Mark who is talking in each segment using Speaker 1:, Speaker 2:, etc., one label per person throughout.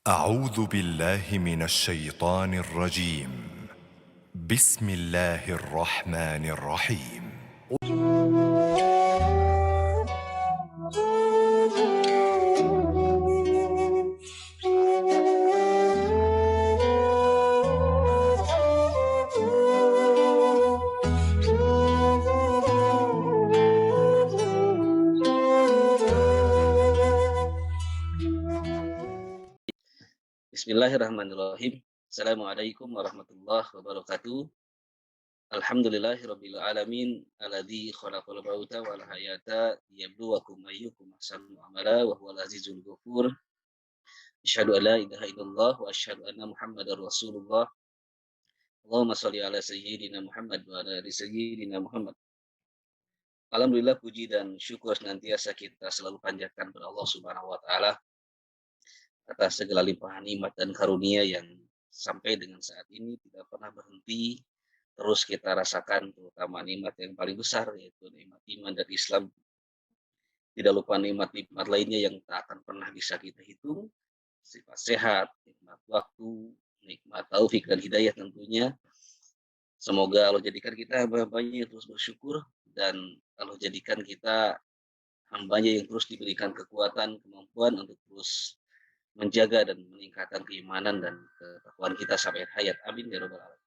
Speaker 1: أعوذ بالله من الشيطان الرجيم. بسم الله الرحمن الرحيم.
Speaker 2: Bismillahirrahmanirrahim. Assalamualaikum warahmatullahi wabarakatuh. Alhamdulillahirabbil alamin alladzi khalaqal mauta wal hayata liyabluwakum ayyukum ahsanu amala wa huwal azizul ghafur. Asyhadu an la ilaha illallah wa asyhadu anna Muhammadar Rasulullah. Allahumma shalli ala sayyidina Muhammad wa ala ali sayyidina Muhammad. Alhamdulillah puji dan syukur senantiasa kita selalu panjatkan kepada Allah Subhanahu wa taala atas segala limpahan nikmat dan karunia yang sampai dengan saat ini tidak pernah berhenti terus kita rasakan, terutama nikmat yang paling besar yaitu nikmat iman dan Islam. Tidak lupa nikmat-nikmat lainnya yang tak akan pernah bisa kita hitung, sifat sehat, nikmat waktu, nikmat taufik dan hidayah tentunya. Semoga Allah jadikan kita hamba-hambanya yang terus bersyukur, dan Allah jadikan kita hambanya yang terus diberikan kekuatan, kemampuan untuk terus menjaga dan meningkatkan keimanan dan ketakwaan kita sampai hayat. Amin ya rabbal alamin.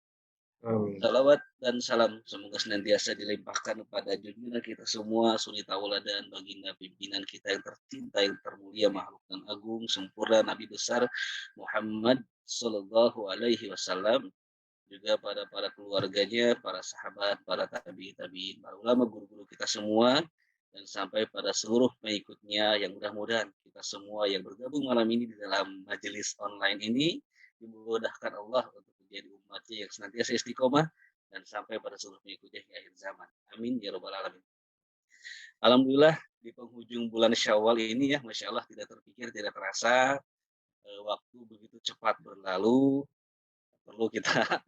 Speaker 3: Amin.
Speaker 2: Salawat dan salam semoga senantiasa dilimpahkan kepada junjungan kita semua, suri tauladan baginda pimpinan kita yang tercinta, yang termulia, makhluk dan agung, sempurna, Nabi besar Muhammad Sallallahu Alaihi Wasallam, juga pada para keluarganya, para sahabat, para tabi'in, para ulama, guru-guru kita semua, dan sampai pada seluruh pengikutnya, yang mudah-mudahan kita semua yang bergabung malam ini di dalam majelis online ini dimudahkan Allah untuk menjadi umatnya yang senantiasa istiqomah dan sampai pada seluruh pengikutnya di akhir zaman. Amin ya robbal alamin. Alhamdulillah di penghujung bulan Syawal ini ya, masya Allah tidak terpikir, tidak terasa waktu begitu cepat berlalu. Perlu kita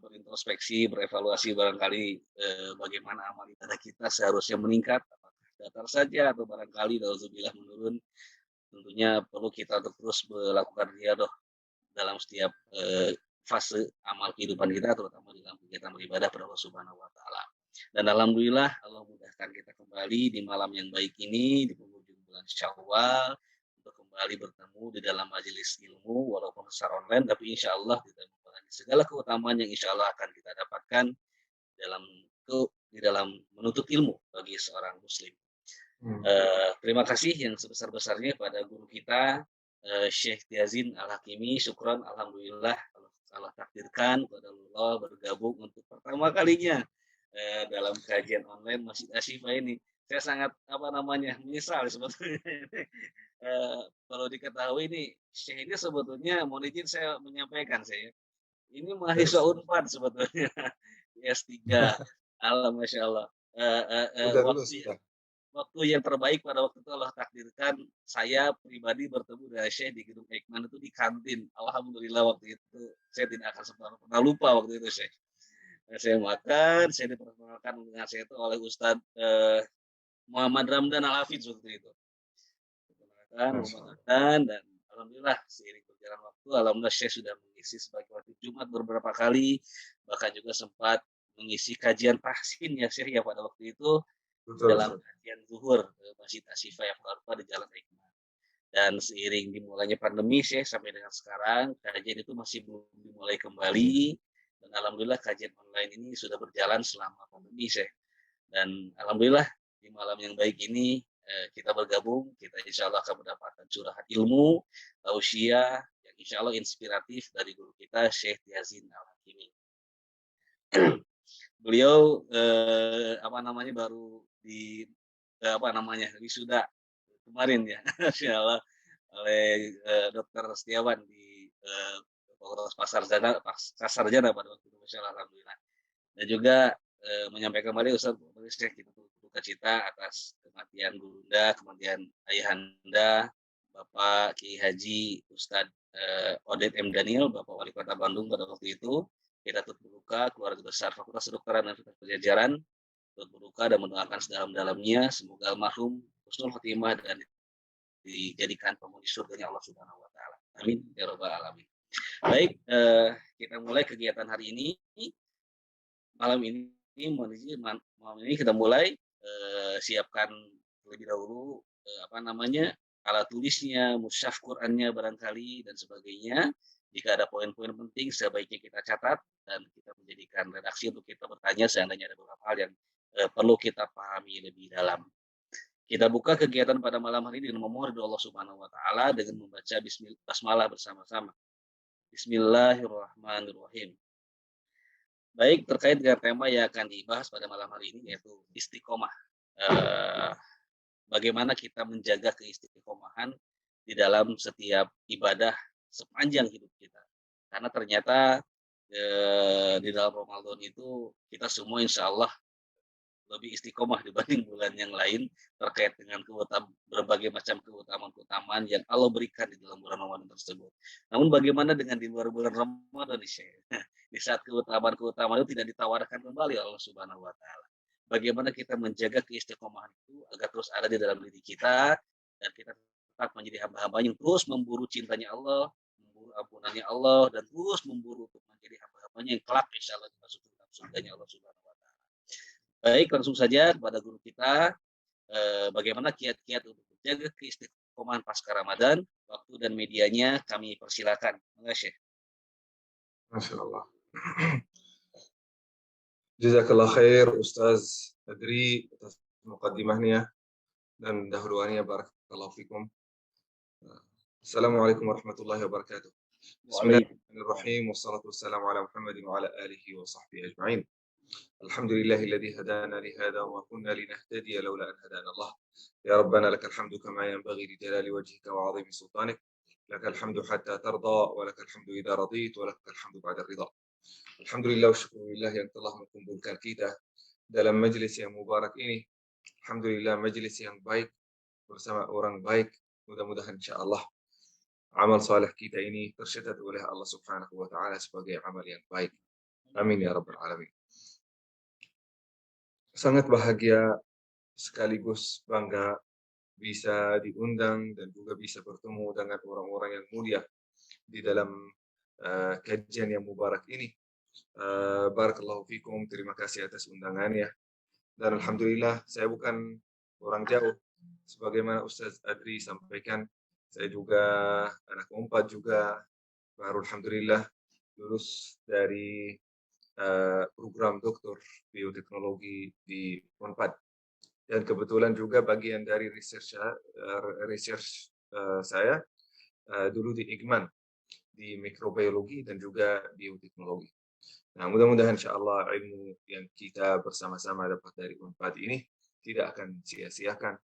Speaker 2: berintrospeksi, berevaluasi barangkali bagaimana amal ibadah kita seharusnya meningkat, apakah datar saja atau barangkali nauzubillah menurun. Tentunya perlu kita untuk terus melakukan riyadhah dalam setiap fase amal kehidupan kita, terutama dalam kegiatan beribadah pada Allah Subhanahu wa taala. Dan alhamdulillah Allah mudahkan kita kembali di malam yang baik ini, di penghujung bulan Syawal, untuk kembali bertemu di dalam majelis ilmu walaupun secara online, tapi insya Allah kita mengurangi segala keutamaan yang insya Allah akan kita dapatkan dalam di dalam menuntut ilmu bagi seorang muslim. Terima kasih yang sebesar-besarnya pada guru kita Syekh Tiazin Al-Hakimi. Syukron, alhamdulillah Allah takdirkan pada Allah bergabung untuk pertama kalinya dalam kajian online Masjid Asyifa ini. Saya sangat menyesal sebetulnya. Kalau diketahui ini Syekh ini sebetulnya, mohon izin saya menyampaikan, saya ini mahasiswa Unpad sebetulnya. S3. Masya Allah.
Speaker 3: Udah lulus
Speaker 2: Waktu
Speaker 3: udah?
Speaker 2: waktu yang terbaik pada waktu itu Allah takdirkan saya pribadi bertemu dengan Syekh di Gedung Eijkman itu di kantin. Alhamdulillah waktu itu saya tidak akan pernah lupa waktu itu Syekh. Saya makan, saya diperkenalkan dengan saya itu oleh Ustadz Muhammad Ramdan Al-Hafidz waktu itu.
Speaker 3: Masya Allah.
Speaker 2: Dan alhamdulillah seiring berjalan waktu, alhamdulillah Syekh sudah mengisi sebagai waktu Jumat beberapa kali, bahkan juga sempat mengisi kajian tahsin ya Syekh ya pada waktu itu di
Speaker 3: Betul,
Speaker 2: dalam
Speaker 3: betul.
Speaker 2: kajian zuhur Masjid Asyifa yang di Jalan Hikmah. Dan seiring dimulainya pandemi Syekh sampai dengan sekarang kajian itu masih belum dimulai kembali, dan alhamdulillah kajian online ini sudah berjalan selama pandemi Syekh. Dan alhamdulillah di malam yang baik ini kita bergabung, kita insya Allah akan mendapatkan curahan ilmu, tausiah yang insya Allah inspiratif dari guru kita Syekh Tiazin Al-Hakimi. Beliau baru di wisuda kemarin ya, insya Allah oleh Dokter Setiawan di Fakultas Pasarjana pada waktu itu, masya Allah, alhamdulillah. Dan juga menyampaikan kembali Ustaz Syekh kita berduka cita atas kematian Gurunda, kematian Ayahanda Bapak Kiai Haji Ustadz Odet M. Daniel, Bapak Wali Kota Bandung pada waktu itu. Kita turut berduka, keluarga besar Fakultas Kedokteran dan Fakultas Pajajaran turut berduka dan mendoakan sedalam-dalamnya semoga almarhum husnul khotimah dan dijadikan penghuni surganya Allah Subhanahu wa taala. Amin ya rabbal alamin. Baik, kita mulai kegiatan hari ini. Malam ini malam ini kita mulai, siapkan terlebih dahulu, apa namanya, alat tulisnya, mushaf Qur'annya barangkali dan sebagainya. Jika ada poin-poin penting sebaiknya kita catat dan kita menjadikan redaksi untuk kita bertanya seandainya ada beberapa hal yang, perlu kita pahami lebih dalam. Kita buka kegiatan pada malam hari ini dengan memohon ridho Allah Subhanahu wa taala dengan membaca basmalah bersama-sama. Bismillahirrahmanirrahim. Baik, terkait dengan tema yang akan dibahas pada malam hari ini yaitu istiqomah. Eee, Bagaimana kita menjaga keistiqomahan di dalam setiap ibadah sepanjang hidup kita. Karena ternyata, di dalam Ramadan itu kita semua insya Allah lebih istiqomah dibanding bulan yang lain terkait dengan berbagai macam keutamaan-keutamaan yang Allah berikan di dalam bulan Ramadan tersebut. Namun bagaimana dengan di luar bulan Ramadan nih, Syekh? Di saat keutamaan-keutamaan itu tidak ditawarkan kembali oleh Allah Subhanahu wa taala. Bagaimana kita menjaga keistiqomahan itu agar terus ada di dalam diri kita dan kita tetap menjadi hamba-hamba yang terus memburu cintanya Allah, memburu ampunannya Allah dan terus memburu untuk menjadi hamba-hambanya yang kelak insyaallah masuk ke dalam surganya Allah Subhanahu wa taala. Baik, langsung saja kepada guru kita, bagaimana kiat-kiat untuk menjaga keistiqomahan pasca Ramadan, waktu dan medianya kami persilakan. Monggo, Syekh.
Speaker 3: Masya Allah. Jazakallah khair Ustaz Adri atas muqaddimahnya dan dahuluannya, barakallahu fikum. Assalamualaikum warahmatullahi wabarakatuh. Bismillahirrahmanirrahim. Wassalatu wassalamu ala Muhammadin wa ala alihi wa sahbihi ajma'in. Alhamdulillahilladzi hadana li hadha wa ma kunna linahtadiya laula an hadana Allah. Ya Rabbana lakal hamdu kama yanbaghi li jalali wajhika wa 'azimi sultanik. Lakal hamdu hatta tarda wa lakal hamdu idza radit wa lakal hamdu ba'da ridha. Alhamdulillah wa syukurillah yang telah mengumpulkan kita dalam majlis yang mubarak ini. Alhamdulillah, majlis yang baik bersama orang baik. Mudah-mudahan insyaallah amal saleh kita ini tercatat oleh Allah Subhanahu wa taala sebagai amal yang baik. Amin ya rabbal alamin. Sangat bahagia sekaligus bangga bisa diundang dan juga bisa bertemu dengan orang-orang yang mulia di dalam kajian yang mubarak ini. Barakallahu fikum, terima kasih atas undangannya. Dan alhamdulillah saya bukan orang jauh. Sebagaimana Ustaz Adri sampaikan, saya juga anak Unpad juga, baru alhamdulillah lulus dari program doktor bioteknologi di Unpad. Dan kebetulan juga bagian dari research saya dulu di Igman, di mikrobiologi dan juga bioteknologi. Nah, mudah-mudahan insyaallah ilmu yang kita bersama-sama dapat dari Unpad ini tidak akan sia-siakan.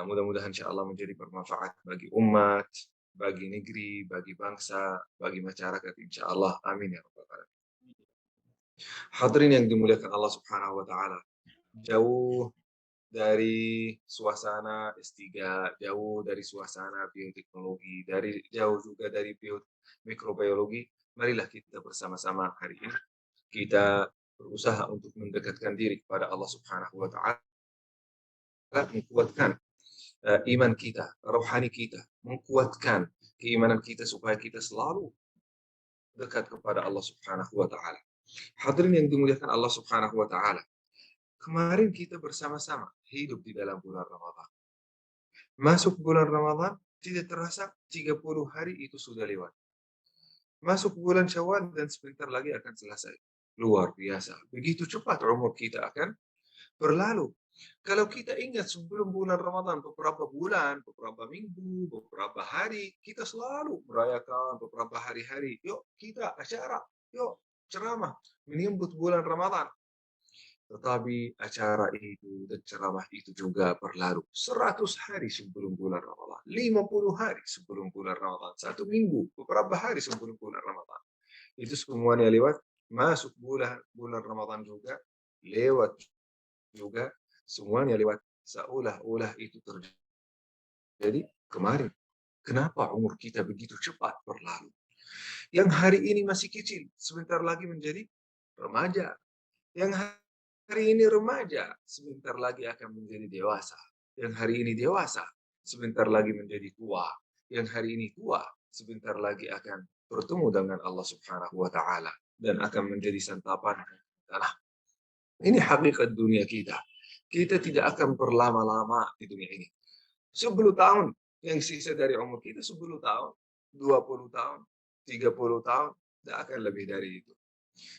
Speaker 3: Mudah-mudahan insyaallah menjadi bermanfaat bagi umat, bagi negeri, bagi bangsa, bagi masyarakat insyaallah. Amin ya rabbal alamin. Hadirin yang dimuliakan Allah Subhanahu wa taala. Jauh dari suasana S3, jauh dari suasana bioteknologi, jauh juga dari mikrobiologi, marilah kita bersama-sama hari ini kita berusaha untuk mendekatkan diri kepada Allah Subhanahu wa taala, menguatkan iman kita, rohani kita, menguatkan keimanan kita supaya kita selalu dekat kepada Allah Subhanahu wa taala. Hadirin yang dimuliakan Allah Subhanahu wa taala. Kemarin kita bersama-sama hidup di dalam bulan Ramadan. Masuk bulan Ramadan, tidak terasa 30 hari itu sudah lewat. Masuk bulan Syawal dan sebentar lagi akan selesai. Luar biasa. Begitu cepat umur kita akan berlalu. Kalau kita ingat sebelum bulan Ramadan, beberapa bulan, beberapa minggu, beberapa hari, kita selalu merayakan beberapa hari-hari. Yuk kita acara, yuk ceramah, menyambut bulan Ramadan. Tetapi acara itu dan ceramah itu juga berlalu 100 hari sebelum bulan Ramadan, 50 hari sebelum bulan Ramadan, 1 minggu, beberapa hari sebelum bulan Ramadan. Itu semuanya lewat. Masuk bulan Ramadan juga, lewat juga, semuanya lewat. Seolah-olah itu terjadi kemarin. Kenapa umur kita begitu cepat berlalu? Yang hari ini masih kecil, sebentar lagi menjadi remaja. Yang hari ini remaja, sebentar lagi akan menjadi dewasa. Yang hari ini dewasa, sebentar lagi menjadi tua. Yang hari ini tua, sebentar lagi akan bertemu dengan Allah Subhanahu wa taala dan akan menjadi santapan tanah. Ini hakikat dunia kita. Kita tidak akan berlama-lama di dunia ini. 10 tahun yang sisa dari umur kita, 10 tahun, 20 tahun, 30 tahun, tidak akan lebih dari itu.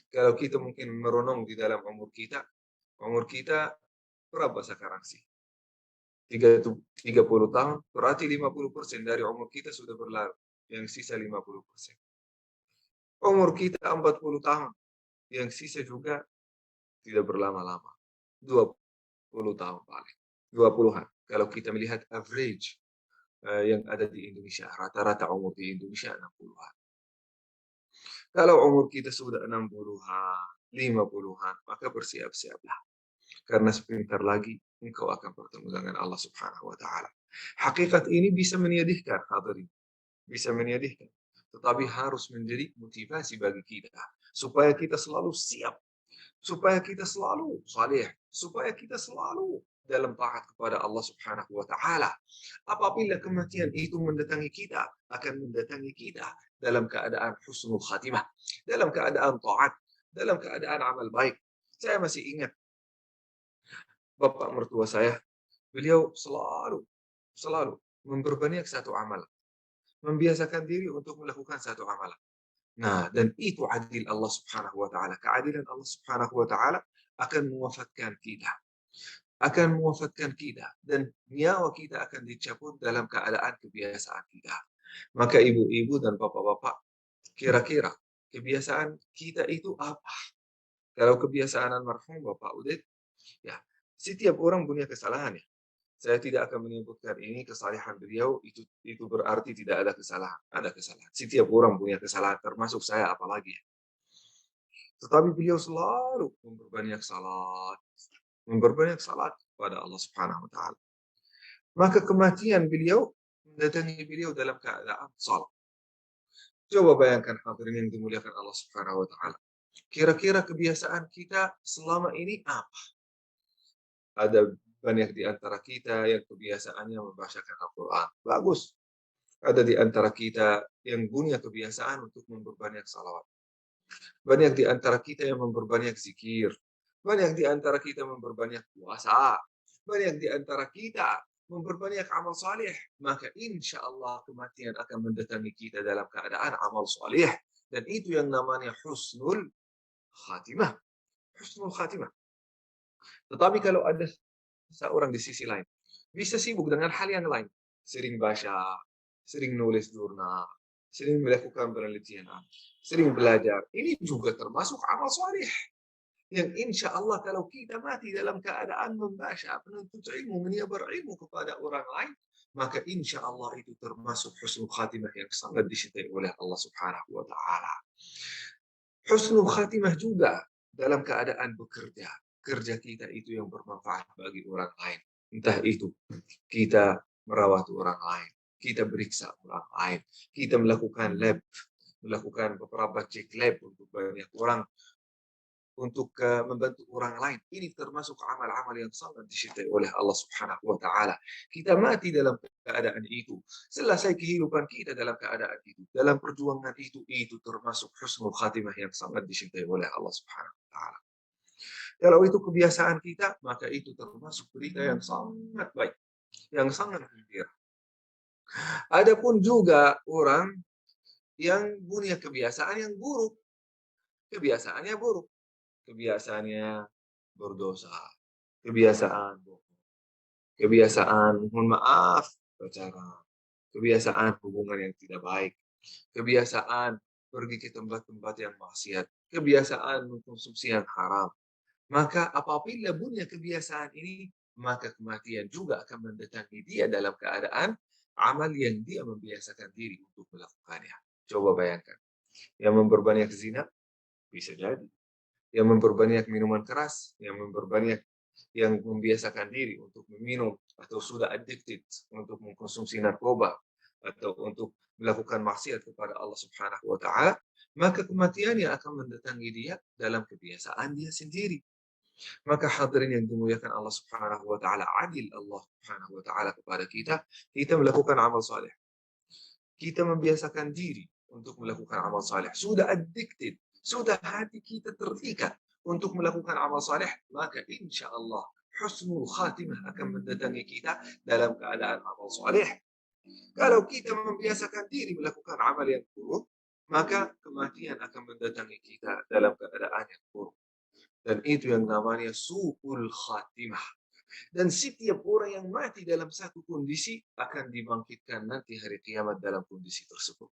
Speaker 3: Kalau kita mungkin merenung di dalam umur kita berapa sekarang sih? 30 tahun, berarti 50% dari umur kita sudah berlalu. Yang sisa 50%. Umur kita 40 tahun, yang sisa juga tidak berlama-lama. 20 tahun paling. 20-an. Kalau kita melihat average yang ada di Indonesia, rata-rata umur di Indonesia 60-an. Kalau umur kita sudah 60-an, 50-an, maka bersiap-siaplah. Karena sebentar lagi engkau akan bertemu dengan Allah Subhanahu wa taala. Hakikat ini bisa menyedihkan, hadirin. Bisa menyedihkan. Tetapi harus menjadi motivasi bagi kita supaya kita selalu siap, supaya kita selalu saleh, supaya kita selalu dalam taat kepada Allah Subhanahu wa taala. Apabila kematian itu mendatangi kita, akan mendatangi kita dalam keadaan husnul khatimah, dalam keadaan taat, dalam keadaan amal baik. Saya masih ingat bapak mertua saya, beliau selalu memperbanyak satu amal, membiasakan diri untuk melakukan satu amalan. Nah, dan itu adil Allah Subhanahu wa taala. Keadilan Allah Subhanahu wa taala akan mewafatkan kita. Akan mewafatkan kita dan nyawa kita akan dicabut dalam keadaan kebiasaan kita. Maka ibu-ibu dan bapak-bapak, kira-kira kebiasaan kita itu apa? Kalau kebiasaan almarhum Bapak Udin, ya, setiap orang punya kesalahan ya. Saya tidak akan menyebutkan ini kesalahan beliau itu berarti tidak ada kesalahan. Ada kesalahan. Setiap orang punya kesalahan, termasuk saya apalagi. Tetapi beliau selalu memperbanyak salat kepada Allah Subhanahu wa taala. Maka kematian beliau mendatangi beliau dalam keadaan salat. Coba bayangkan hadirin yang dimuliakan Allah Subhanahu wa taala. Kira-kira kebiasaan kita selama ini apa? Ada banyak di antara kita yang kebiasaannya membacakan Al-Quran. Bagus. Ada di antara kita yang punya kebiasaan untuk memperbanyak salawat. Banyak di antara kita yang memperbanyak zikir. Banyak di antara kita memperbanyak puasa. Banyak di antara kita memperbanyak amal saleh. Maka insya Allah kematian akan mendatangi kita dalam keadaan amal saleh. Dan itu yang namanya husnul khatimah. Husnul khatimah. Tetapi kalau ada seorang di sisi lain, bisa sibuk dengan hal yang lain. Sering baca, sering nulis jurnal, sering melakukan penelitian, sering belajar. Ini juga termasuk amal soleh. Yang insya Allah kalau kita mati dalam keadaan membaca, menuntut ilmu, menyebar ilmu kepada orang lain, maka insya Allah itu termasuk husnul khatimah yang sangat dicintai oleh Allah Subhanahu wa taala. Husnul khatimah juga dalam keadaan bekerja. Kerja kita itu yang bermanfaat bagi orang lain. Entah itu kita merawat orang lain, kita periksa orang lain, kita melakukan lab, melakukan beberapa cek lab untuk banyak orang, untuk membantu orang lain. Ini termasuk amal-amal yang sangat dicintai oleh Allah Subhanahu wa taala. Kita mati dalam keadaan itu. Selesai kehidupan kita dalam keadaan itu. Dalam perjuangan itu termasuk husnul khatimah yang sangat dicintai oleh Allah Subhanahu wa taala. Kalau itu kebiasaan kita, maka itu termasuk berita yang sangat baik, yang sangat gembira. Adapun juga orang yang punya kebiasaan yang buruk. Kebiasaannya buruk. Kebiasaannya berdosa, kebiasaan bohong, kebiasaan mohon maaf pacaran, kebiasaan hubungan yang tidak baik, kebiasaan pergi ke tempat-tempat yang maksiat, kebiasaan mengkonsumsi yang haram. Maka apabila punya kebiasaan ini, maka kematian juga akan mendatangi dia dalam keadaan amal yang dia membiasakan diri untuk melakukannya. Coba bayangkan, yang memperbanyak zina bisa jadi, yang memperbanyak minuman keras, yang membiasakan diri untuk meminum atau sudah addicted untuk mengkonsumsi narkoba atau untuk melakukan maksiat kepada Allah Subhanahu wa taala, maka kematiannya akan mendatangi dia dalam kebiasaan dia sendiri. Maka hadirin yang dimuliakan Allah Subhanahu wa taala, adil Allah Subhanahu wa taala kepada kita, kita melakukan amal saleh. kita membiasakan diri untuk melakukan amal saleh, sudah addicted, sudah hati kita terikat untuk melakukan amal saleh, maka insya Allah husnul khatimah akan mendatangi kita dalam keadaan amal saleh. Kalau kita membiasakan diri melakukan amal yang buruk, maka kematian akan mendatangi kita dalam keadaan yang buruk. Dan itu yang namanya su'ul khatimah. Dan setiap orang yang mati dalam satu kondisi akan dibangkitkan nanti hari kiamat dalam kondisi tersebut.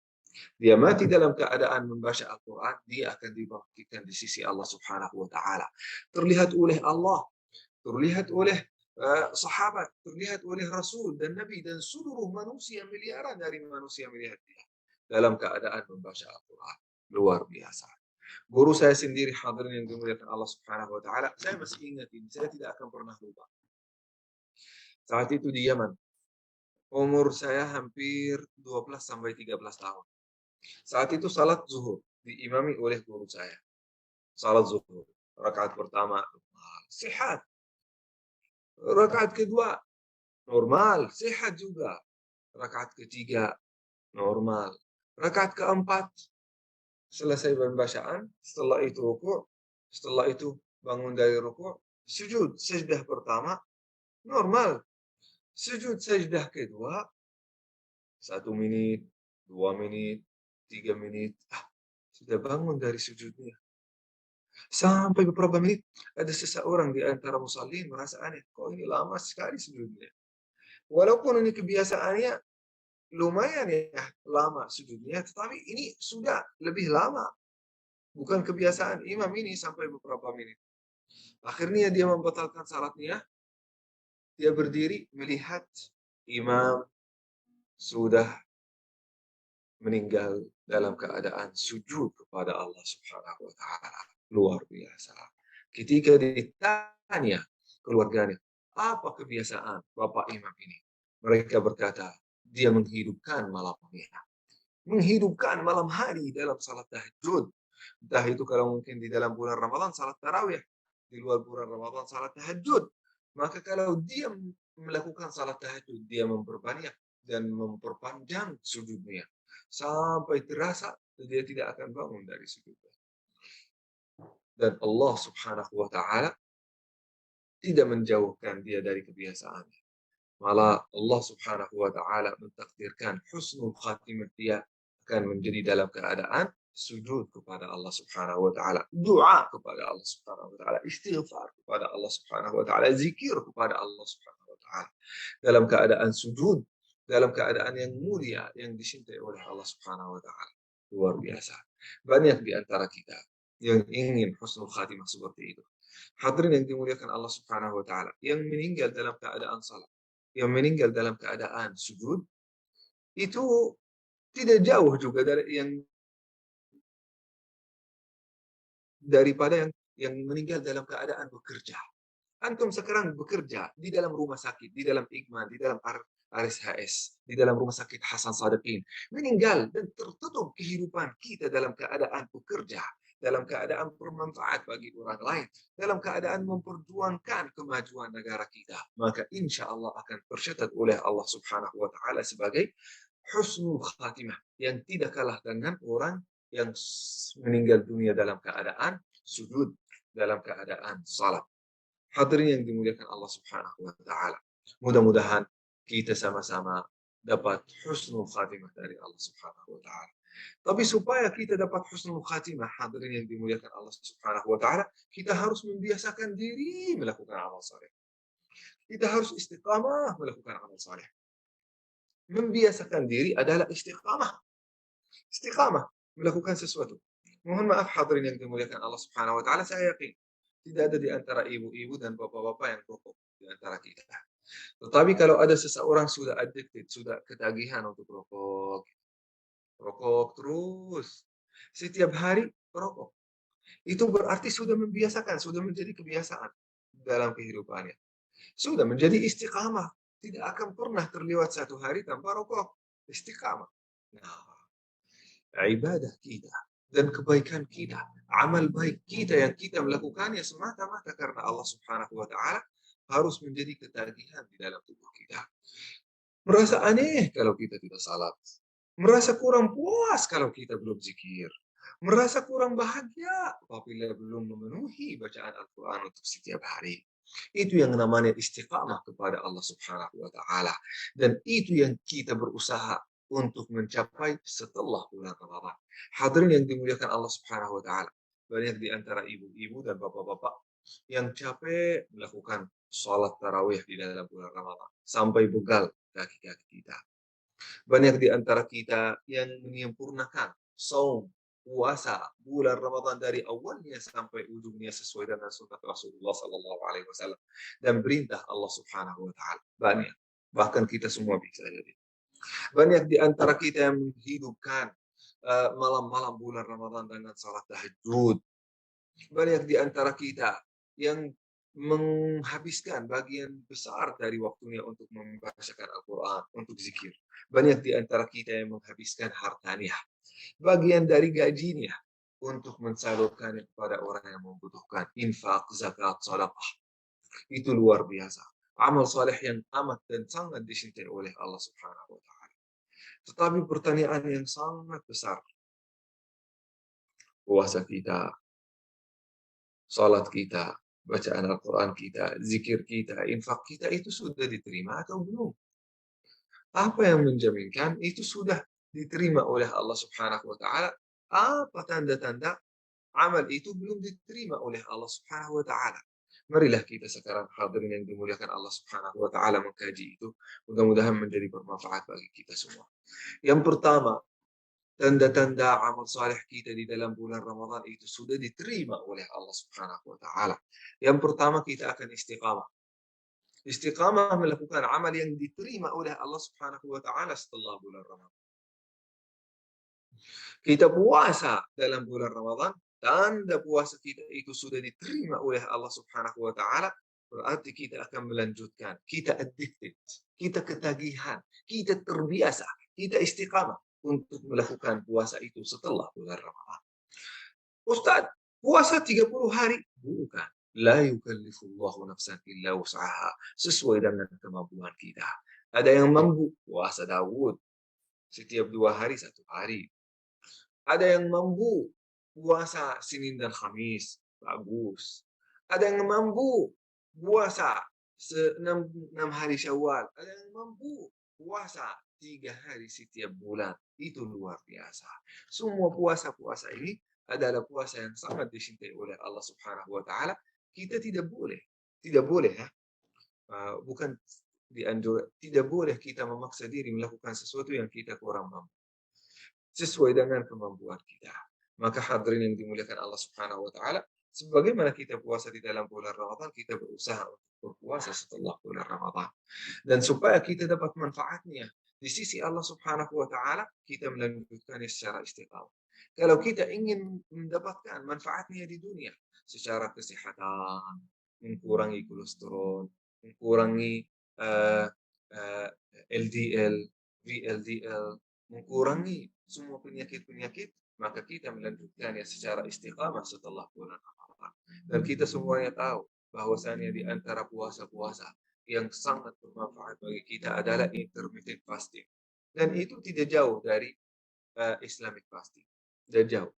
Speaker 3: Dia mati dalam keadaan membaca Al-Quran, dia akan dibangkitkan di sisi Allah Subhanahu wa Ta'ala. Terlihat oleh Allah, terlihat oleh sahabat, terlihat oleh Rasul dan Nabi dan seluruh manusia, miliaran dari manusia melihat dia dalam keadaan membaca Al-Quran. Luar biasa. Guru saya sendiri, hadirin yang dimuliakan Allah Subhanahu wa Ta'ala, saya masih ingat ini, saya tidak akan pernah lupa. Saat itu di Yaman, umur saya hampir 12 sampai 13 tahun. Saat itu salat zuhur diimami oleh guru saya. Salat zuhur, rakaat pertama normal, sehat. Rakaat kedua normal, sehat juga. Rakaat ketiga normal. Rakaat keempat selesai pembacaan, setelah itu rukuk, setelah itu bangun dari rukuk, sujud sajdah pertama normal. Sujud sajdah kedua 1 menit, 2 menit, 3 menit, sudah bangun dari sujudnya. Sampai beberapa menit, ada seseorang di antara musallin merasa aneh, kok ini lama sekali sujudnya. Walaupun ini kebiasaannya lumayan ya, lama sujudnya, tetapi ini sudah lebih lama. Bukan kebiasaan imam ini sampai beberapa menit. Akhirnya dia membatalkan salatnya, dia berdiri melihat imam sudah meninggal dalam keadaan sujud kepada Allah Subhanahu wa Ta'ala. Luar biasa. Ketika ditanya keluarganya, apa kebiasaan Bapak Imam ini? Mereka berkata, dia menghidupkan malamnya. Menghidupkan malam hari dalam salat tahajud. Entah itu kalau mungkin di dalam bulan Ramadan salat tarawih, di luar bulan Ramadan salat tahajud. Maka kalau dia melakukan salat tahajud, dia memperbanyak dan memperpanjang sujudnya sampai terasa dia tidak akan bangun dari sujudnya. Dan Allah Subhanahu wa Ta'ala tidak menjauhkan dia dari kebiasaannya. Malah Allah Subhanahu wa Ta'ala mentakdirkan husnul khatimah dia akan menjadi dalam keadaan sujud kepada Allah Subhanahu wa Ta'ala, doa kepada Allah Subhanahu wa Ta'ala, istighfar kepada Allah Subhanahu wa Ta'ala, zikir kepada Allah Subhanahu wa Ta'ala dalam keadaan sujud, dalam keadaan yang mulia yang dicintai oleh Allah Subhanahu wa Ta'ala. Luar biasa. Banyak di antara kita yang ingin husnul khatimah seperti itu. Hadirin yang dimuliakan Allah Subhanahu wa Ta'ala, yang meninggal dalam keadaan salat, yang meninggal dalam keadaan sujud, itu tidak jauh juga daripada yang meninggal dalam keadaan bekerja. Antum sekarang bekerja di dalam rumah sakit, di dalam Ikman, di dalam RSHS, di dalam rumah sakit Hasan Sadiqin. Meninggal dan tertutup kehidupan kita dalam keadaan bekerja, dalam keadaan bermanfaat bagi orang lain, dalam keadaan memperjuangkan kemajuan negara kita. Maka insya Allah akan tercatat oleh Allah Subhanahu wa Ta'ala sebagai husnul khatimah yang tidak kalah dengan orang yang meninggal dunia dalam keadaan sujud, dalam keadaan salat. Hadirin yang dimuliakan Allah Subhanahu wa Ta'ala. Mudah-mudahan kita sama-sama dapat husnul khatimah dari Allah Subhanahu wa Ta'ala. Tapi supaya kita dapat husnul khatimah, hadirin yang dimuliakan Allah Subhanahu wa Ta'ala, kita harus membiasakan diri melakukan amal saleh. Kita harus istiqamah melakukan amal saleh. Membiasakan diri adalah istiqamah. Istiqamah melakukan sesuatu. Mohon maaf hadirin yang dimuliakan Allah Subhanahu wa Ta'ala, saya yakin tidak ada di antara ibu-ibu dan bapak-bapak yang rokok di antara kita. Tetapi kalau ada seseorang sudah addicted, sudah ketagihan untuk rokok, rokok terus, setiap hari rokok, itu berarti sudah membiasakan, sudah menjadi kebiasaan dalam kehidupannya. Sudah menjadi istiqamah. Tidak akan pernah terlewat satu hari tanpa rokok. Istiqamah. Nah, ibadah kita dan kebaikan kita, amal baik kita yang kita melakukannya semata-mata karena Allah Subhanahu wa Ta'ala harus menjadi ketagihan di dalam tubuh kita. Merasa aneh kalau kita tidak salat. Merasa kurang puas kalau kita belum zikir. Merasa kurang bahagia apabila belum memenuhi bacaan Al-Quran untuk setiap hari. Itu yang namanya istiqamah kepada Allah Subhanahu wa Ta'ala. Dan itu yang kita berusaha untuk mencapai setelah bulan Ramadan. Hadirin yang dimuliakan Allah Subhanahu wa Ta'ala. Banyak di antara ibu-ibu dan bapak-bapak yang capek melakukan sholat tarawih di dalam bulan Ramadan sampai begal kaki-kaki kita. Banyak di antara kita yang menyempurnakan saum, puasa bulan Ramadan dari awalnya sampai ujungnya sesuai dengan sunnah Rasulullah Sallallahu Alaihi Wasallam dan perintah Allah Subhanahu Wa Taala. Banyak, bahkan kita semua bisa jadi. Banyak di antara kita yang menghidupkan malam-malam bulan Ramadan dengan salat tahajud. Banyak di antara kita yang menghabiskan bagian besar dari waktunya untuk membacakan Al-Quran, untuk zikir. Banyak di antara kita yang menghabiskan hartanya, bagian dari gajinya, untuk mensalurkan kepada orang yang membutuhkan. Infak, zakat, sedekah. Itu luar biasa. Amal saleh yang amat dan sangat dicintai oleh Allah Subhanahu wa Ta'ala. Tetapi pertanyaan yang sangat besar, puasa kita, salat kita, bacaan Al-Quran kita, zikir kita, infak kita itu sudah diterima atau belum? Apa yang menjaminkan itu sudah diterima oleh Allah Subhanahu wa Ta'ala? Apa tanda-tanda amal itu belum diterima oleh Allah Subhanahu wa Ta'ala? Marilah kita sekarang hadirin yang dimuliakan Allah Subhanahu wa Ta'ala mengkaji itu. Mudah-mudahan menjadi bermanfaat bagi kita semua. Yang pertama, tanda-tanda amal saleh kita di dalam bulan Ramadan itu sudah diterima oleh Allah Subhanahu wa Ta'ala. Yang pertama, kita akan istiqamah. Istiqamah melakukan amal yang diterima oleh Allah Subhanahu wa Ta'ala setelah bulan Ramadan. Kita puasa dalam bulan Ramadan, tanda puasa kita itu sudah diterima oleh Allah Subhanahu wa Ta'ala, berarti kita akan melanjutkan. Kita addicted, kita ketagihan, kita terbiasa, kita istiqamah untuk melakukan puasa itu setelah bulan Ramadan. Ustaz, puasa 30 hari? Bukan. La yukallifullahu nafsan illa wus'aha. Sesuai dengan kemampuan kita. Ada yang mampu puasa Daud setiap 2 hari 1 hari. Ada yang mampu puasa Senin dan Khamis, bagus. Ada yang mampu puasa 6 hari Syawal. Ada yang mampu puasa 3 hari setiap bulan. Itu luar biasa. Semua puasa-puasa ini adalah puasa yang sangat dicintai oleh Allah Subhanahu wa Ta'ala. Kita tidak boleh ya. Bukan tidak boleh kita memaksa diri melakukan sesuatu yang kita kurang mampu. Sesuai dengan kemampuan kita. Maka hadirin yang dimuliakan Allah Subhanahu wa Ta'ala, sebagaimana kita puasa di dalam bulan Ramadan, kita berusaha untuk berpuasa setelah bulan Ramadan. Dan supaya kita dapat manfaatnya di sisi Allah Subhanahu wa Ta'ala, kita melanjutkannya secara istiqamah. Kalau kita ingin mendapatkan manfaatnya di dunia secara kesehatan, mengurangi kolesterol, mengurangi LDL, VLDL, mengurangi semua penyakit-penyakit, maka kita melanjutkannya secara istiqamah setelah bulan Ramadan. Dan kita semuanya tahu bahwasannya di antara puasa-puasa yang sangat bermanfaat bagi kita adalah intermittent fasting. Dan itu tidak jauh dari Islamic fasting. Tidak jauh.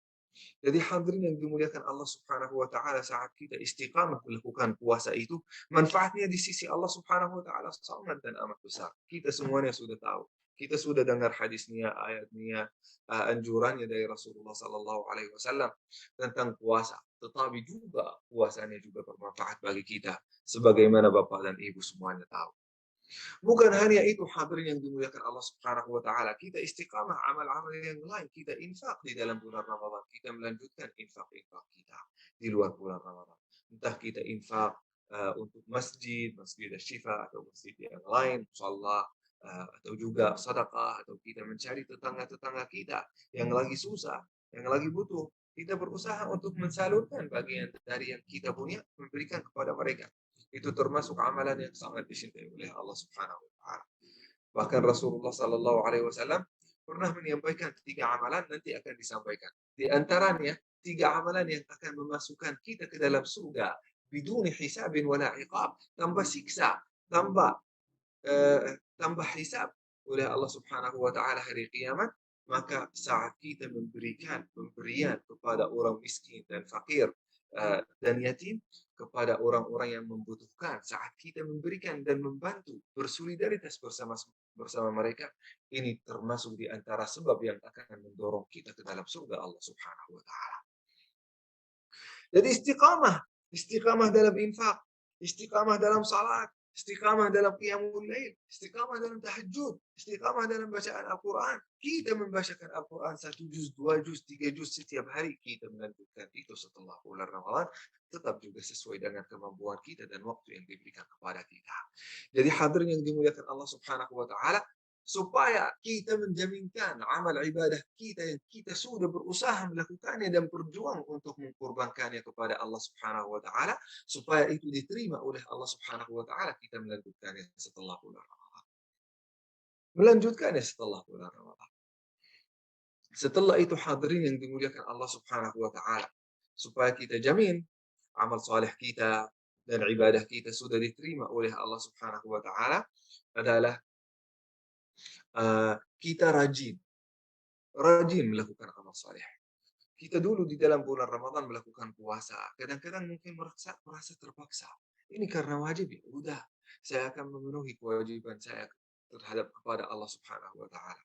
Speaker 3: Jadi hadirin yang dimuliakan Allah Subhanahu wa Ta'ala, saat kita istiqamah melakukan puasa itu, manfaatnya di sisi Allah Subhanahu wa Ta'ala sangat dan amat besar. Kita semuanya sudah tahu. Kita sudah dengar hadisnya, ayatnya, anjurannya dari Rasulullah Sallallahu Alaihi Wasallam tentang puasa. Tetapi juga puasanya juga bermanfaat bagi kita, sebagaimana Bapak dan Ibu semuanya tahu. Bukan hanya itu, hadirin yang dimuliakan Allah Subhanahu wa Ta'ala, kita istiqamah amal-amal yang lain, kita infak di dalam bulan Ramadan, kita melanjutkan infak-infak kita di luar bulan Ramadan. Entah kita infak untuk masjid Asy-Syifa atau masjid yang lain, musalla, atau juga sedekah, atau kita mencari tetangga-tetangga kita yang lagi susah, yang lagi butuh. Kita berusaha untuk mensalurkan bagian dari yang kita punya, memberikan kepada mereka. Itu termasuk amalan yang sangat dicintai oleh Allah Subhanahu wa Ta'ala. Bahkan Rasulullah Sallallahu Alaihi Wasallam pernah menyampaikan 3 amalan nanti akan disampaikan. Di antaranya 3 amalan yang akan memasukkan kita ke dalam surga biduni hisabin wala iqab, tanpa siksa, tanpa hisab oleh Allah Subhanahu wa Ta'ala hari kiamat. maka saat kita memberikan pemberian kepada orang miskin dan fakir dan yatim, kepada orang-orang yang membutuhkan, saat kita memberikan dan membantu, bersolidaritas bersama mereka, ini termasuk di antara sebab yang akan mendorong kita ke dalam surga Allah Subhanahu wa taala. Jadi istiqamah dalam infak, istiqamah dalam salat, istiqamah dalam qiyamul lail, istiqamah dalam tahajud, istiqamah dalam bacaan Al-Quran. Kita membacakan Al-Quran 1 juz, 2 juz, 3 juz setiap hari, kita melanjutkan itu setelah bulan Ramadan, tetap juga sesuai dengan kemampuan kita dan waktu yang diberikan kepada kita. Jadi hadirin yang dimuliakan Allah Subhanahu wa taala, supaya kita menjaminkan amal ibadah kita yang kita sudah berusaha melakukannya dan berjuang untuk mengkorbankannya kepada Allah Subhanahu wa taala, supaya itu diterima oleh Allah Subhanahu wa taala, kita melanjutkannya setelah bulan Ramadan. Melanjutkannya setelah bulan Ramadan. Setelah itu hadirin yang dimuliakan Allah Subhanahu wa taala, supaya kita jamin amal saleh kita dan ibadah kita sudah diterima oleh Allah Subhanahu wa taala, adalah kita rajin melakukan amal saleh. Kita dulu di dalam bulan Ramadan melakukan puasa, kadang-kadang mungkin merasa terpaksa. Ini karena wajib, ya udah, saya akan memenuhi kewajiban saya terhadap kepada Allah Subhanahu wa taala.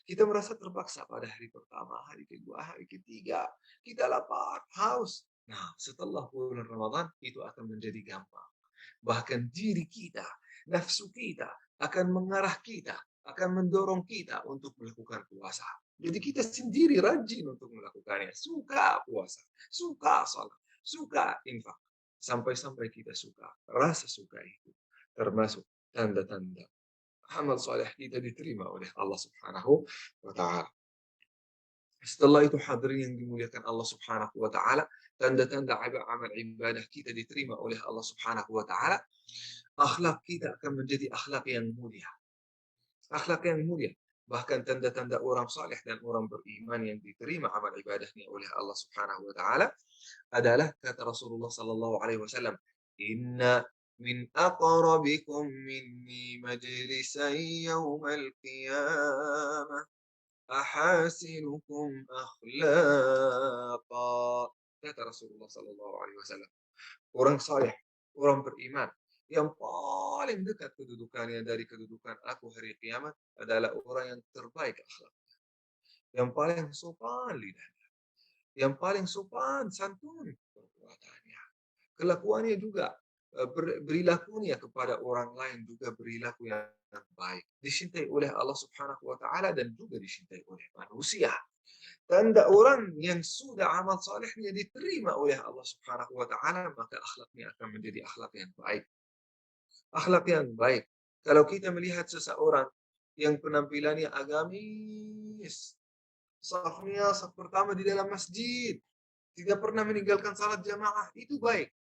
Speaker 3: Kita merasa terpaksa pada hari pertama, hari kedua, hari ketiga, kita lapar, haus. Nah, setelah bulan Ramadan itu akan menjadi gampang. Bahkan diri kita, nafsu kita akan mengarah kita, akan mendorong kita untuk melakukan puasa. Jadi kita sendiri rajin untuk melakukannya. Suka puasa, suka salat, suka infak. Sampai-sampai kita suka. Rasa suka itu termasuk tanda-tanda amal soleh kita diterima oleh Allah Subhanahu wa ta'ala. Setelah itu hadirin yang dimuliakan Allah Subhanahu wa ta'ala, tanda-tanda amal ibadah kita diterima oleh Allah Subhanahu wa ta'ala, akhlak kita akan menjadi akhlak yang mulia. Akhlak yang mulia. Bahkan tanda-tanda orang saleh dan orang beriman yang diterima amal ibadahnya oleh Allah Subhanahu wa taala adalah kata Rasulullah sallallahu alaihi wasallam, "Inna min aqrabikum minni majlisan yaumal qiyamah ahasinukum akhlaqa." Kata Rasulullah sallallahu alaihi wasallam, orang saleh, orang beriman yang paling dekat kedudukannya dari kedudukan aku hari kiamat adalah orang yang terbaik akhlaknya, yang paling sopan lidahnya, yang paling sopan santun perbuatannya, kelakuannya juga, perilakunya kepada orang lain juga perilaku yang baik, dicintai oleh Allah Subhanahu wa taala dan juga dicintai oleh manusia. Tanda orang yang sudah amal salehnya diterima oleh Allah Subhanahu wa taala, maka akhlaknya akan menjadi akhlak yang baik. Akhlak yang baik. Kalau kita melihat seseorang yang penampilannya agamis, safnya saf pertama di dalam masjid, tidak pernah meninggalkan salat jamaah, itu baik.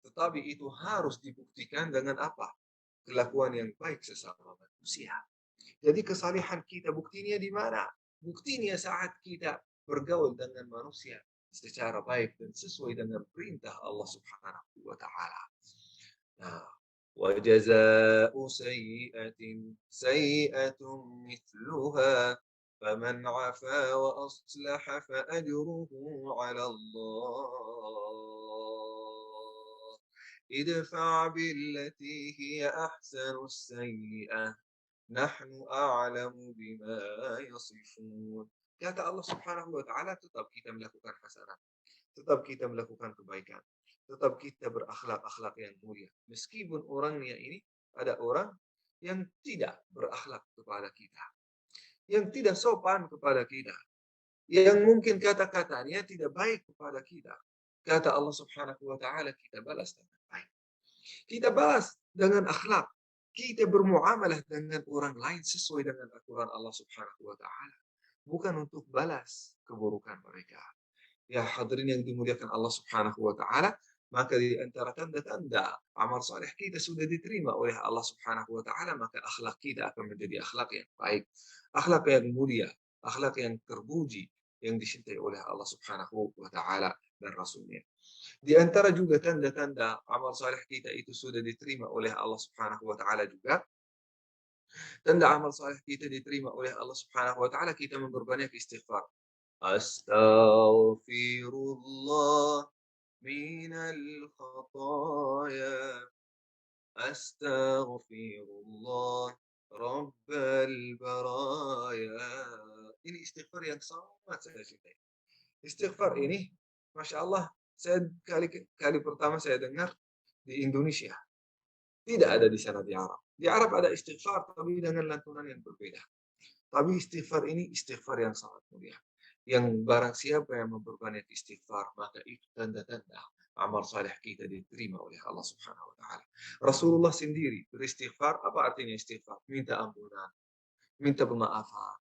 Speaker 3: Tetapi itu harus dibuktikan dengan apa? Kelakuan yang baik sesama manusia. Jadi kesalehan kita buktinya di mana? Buktinya saat kita bergaul dengan manusia secara baik dan sesuai dengan perintah Allah Subhanahu wa taala. Nah, وجزاء سيئة سيئة مثلها فمن عفا وأصلح فأجره على الله ادفع بالتي هي أحسن السيئة نحن أعلم بما يصفون. Kata Allah Subhanahu wa taala, tetap kita melakukan hasanah, tetap kita melakukan kebaikan, tetap kita berakhlak-akhlak yang mulia. Meskipun orangnya ini ada orang yang tidak berakhlak kepada kita, yang tidak sopan kepada kita, yang mungkin kata-katanya tidak baik kepada kita. Kata Allah Subhanahu wa taala, kita balas dengan baik. Kita balas dengan akhlak. Kita bermuamalah dengan orang lain sesuai dengan aturan Allah Subhanahu wa taala, bukan untuk balas keburukan mereka. Ya hadirin yang dimuliakan Allah Subhanahu wa taala, maka di antara tanda-tanda amal saleh kita sudah diterima oleh Allah Subhanahu wa taala, maka akhlak kita akan menjadi akhlak yang baik, akhlak yang mulia, akhlak yang terpuji, yang dicintai oleh Allah Subhanahu wa taala dan Rasulnya. Di antara juga tanda-tanda amal saleh kita itu sudah diterima oleh Allah Subhanahu wa taala juga Tanda amal saleh kita diterima oleh Allah Subhanahu wa taala, kita memperbanyak istighfar. Astaghfirullah minal khataya. Astaghfirullah rabbal baraya. Ini istighfar yang sangat saya cintai. Istighfar ini, Masya Allah, saya kali pertama saya dengar di Indonesia. Tidak ada di sana di Arab. Di Arab ada istighfar, tapi dengan lantunan yang berbeda. Tapi istighfar ini istighfar yang sangat mulia. Yang barang siapa yang memperbanyak istighfar, maka itu tanda-tanda amal saleh kita diterima oleh Allah Subhanahu wa taala. Rasulullah sendiri beristighfar. Apa artinya istighfar? Minta ampunan, minta pemaafan,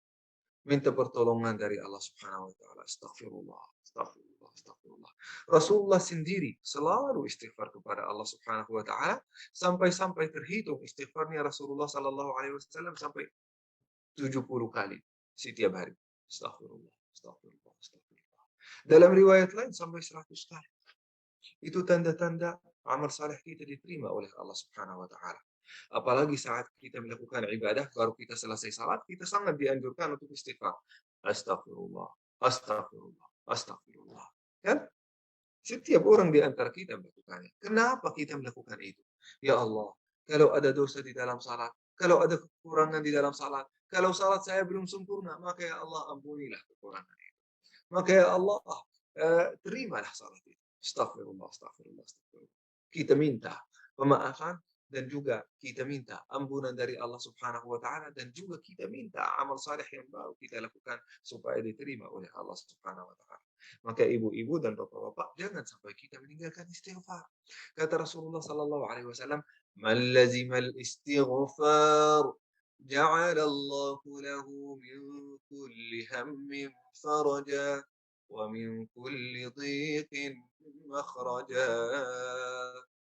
Speaker 3: minta pertolongan dari Allah Subhanahu wa taala. Astagfirullah, astagfirullah, astagfirullah. Rasulullah sendiri selalu istighfar kepada Allah Subhanahu wa taala, sampai-sampai terhitung istighfarnya Rasulullah sallallahu alaihi wasallam sampai 70 kali setiap hari. Astagfirullah, astagfirullah, astagfirullah. Dalam riwayat lain sampai 100 kali. Itu tanda-tanda amal saleh kita diterima oleh Allah Subhanahu wa taala. Apalagi saat kita melakukan ibadah, baru kita selesai salat, kita sangat dianjurkan untuk istighfar. Astagfirullah, astagfirullah, astagfirullah. Kan? Setiap orang di antara kita melakukannya. Kenapa kita melakukan itu? Ya Allah, kalau ada dosa di dalam salat, kalau ada kekurangan di dalam salat, kalau salat saya belum sempurna, maka ya Allah ampunilah kekurangan itu. Maka ya Allah, terimalah salat itu. Astagfirullah, astagfirullah, astagfirullah. Kita minta pemaafan dan juga kita minta ampunan dari Allah Subhanahu wa taala, dan juga kita minta amal saleh yang baru kita lakukan supaya diterima oleh Allah Subhanahu wa taala. Maka ibu-ibu dan bapak-bapak, jangan sampai kita meninggalkan istighfar. Kata Rasulullah sallallahu alaihi wasallam, "Man lazimal istighfar ja'ala Allahu lahu min kulli hammin faraja wa min kulli dhiqin makhraja."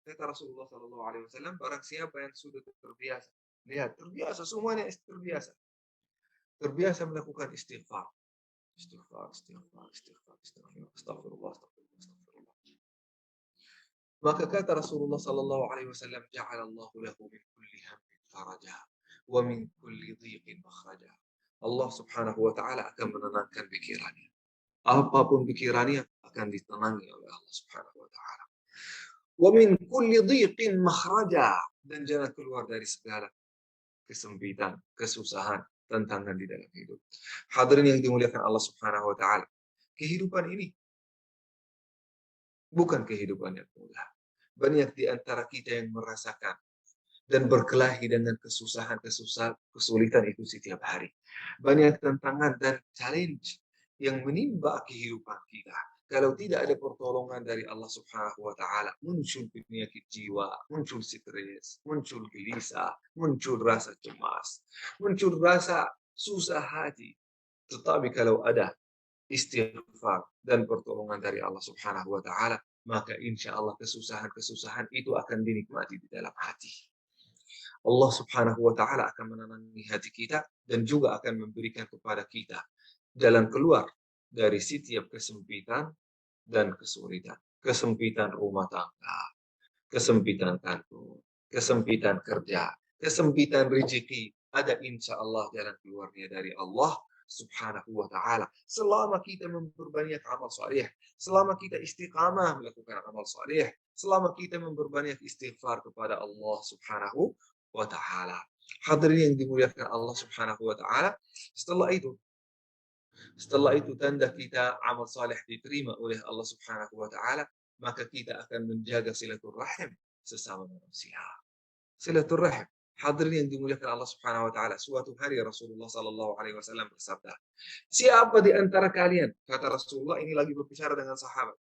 Speaker 3: Kata Rasulullah sallallahu alaihi wasallam, barang siapa yang sudah terbiasa, lihat, terbiasa, semuanya terbiasa. Terbiasa melakukan istighfar. Istighfar, istighfar, istighfar, istighfar, astagfirullah, astagfirullah, astagfirullah. Maka kata Rasulullah sallallahu alaihi wasallam, ja'alallahu lahu min kulli hammin faraja wa min kulli dhiqin makhraja. Allah Subhanahu wa taala akan menenangkan pikirannya. Apapun pikirannya akan ditenangi oleh Allah Subhanahu wa taala. Wa min kulli dhiqin makhraja, dan jangan keluar dari segala kesempitan, kesusahan, tantangan di dalam hidup. Hadirin yang dimuliakan Allah Subhanahu wa taala, kehidupan ini bukan kehidupan yang mudah. Banyak di antara kita yang merasakan dan berkelahi dengan kesulitan itu setiap hari. Banyak tantangan dan challenge yang menimba kehidupan kita. Kalau tidak ada pertolongan dari Allah Subhanahu wa taala, muncul penyakit jiwa, muncul stres, muncul gelisah, muncul rasa cemas, muncul rasa susah hati. Tetapi kalau ada istighfar dan pertolongan dari Allah Subhanahu wa taala, maka insya Allah kesusahan-kesusahan itu akan dinikmati di dalam hati. Allah Subhanahu wa taala akan menenangi hati kita dan juga akan memberikan kepada kita jalan keluar dari setiap kesempitan dan kesulitan. Kesempitan rumah tangga, kesempitan kantor, kesempitan kerja, kesempitan rezeki. Ada insya Allah jalan keluarnya dari Allah Subhanahu wa taala. Selama kita memperbanyak amal saleh, selama kita istiqamah melakukan amal saleh, selama kita memperbanyak istighfar kepada Allah Subhanahu wa taala. Hadirin yang dimuliakan Allah Subhanahu wa taala, setelah itu tanda kita amal saleh diterima oleh Allah Subhanahu wa taala, maka kita akan menjaga silaturahim sesama manusia. Silaturahim. Hadirin yang dimuliakan Allah Subhanahu wa taala, suatu hari Rasulullah sallallahu alaihi wasallam bersabda, "Siapa di antara kalian," kata Rasulullah ini lagi berbicara dengan sahabat,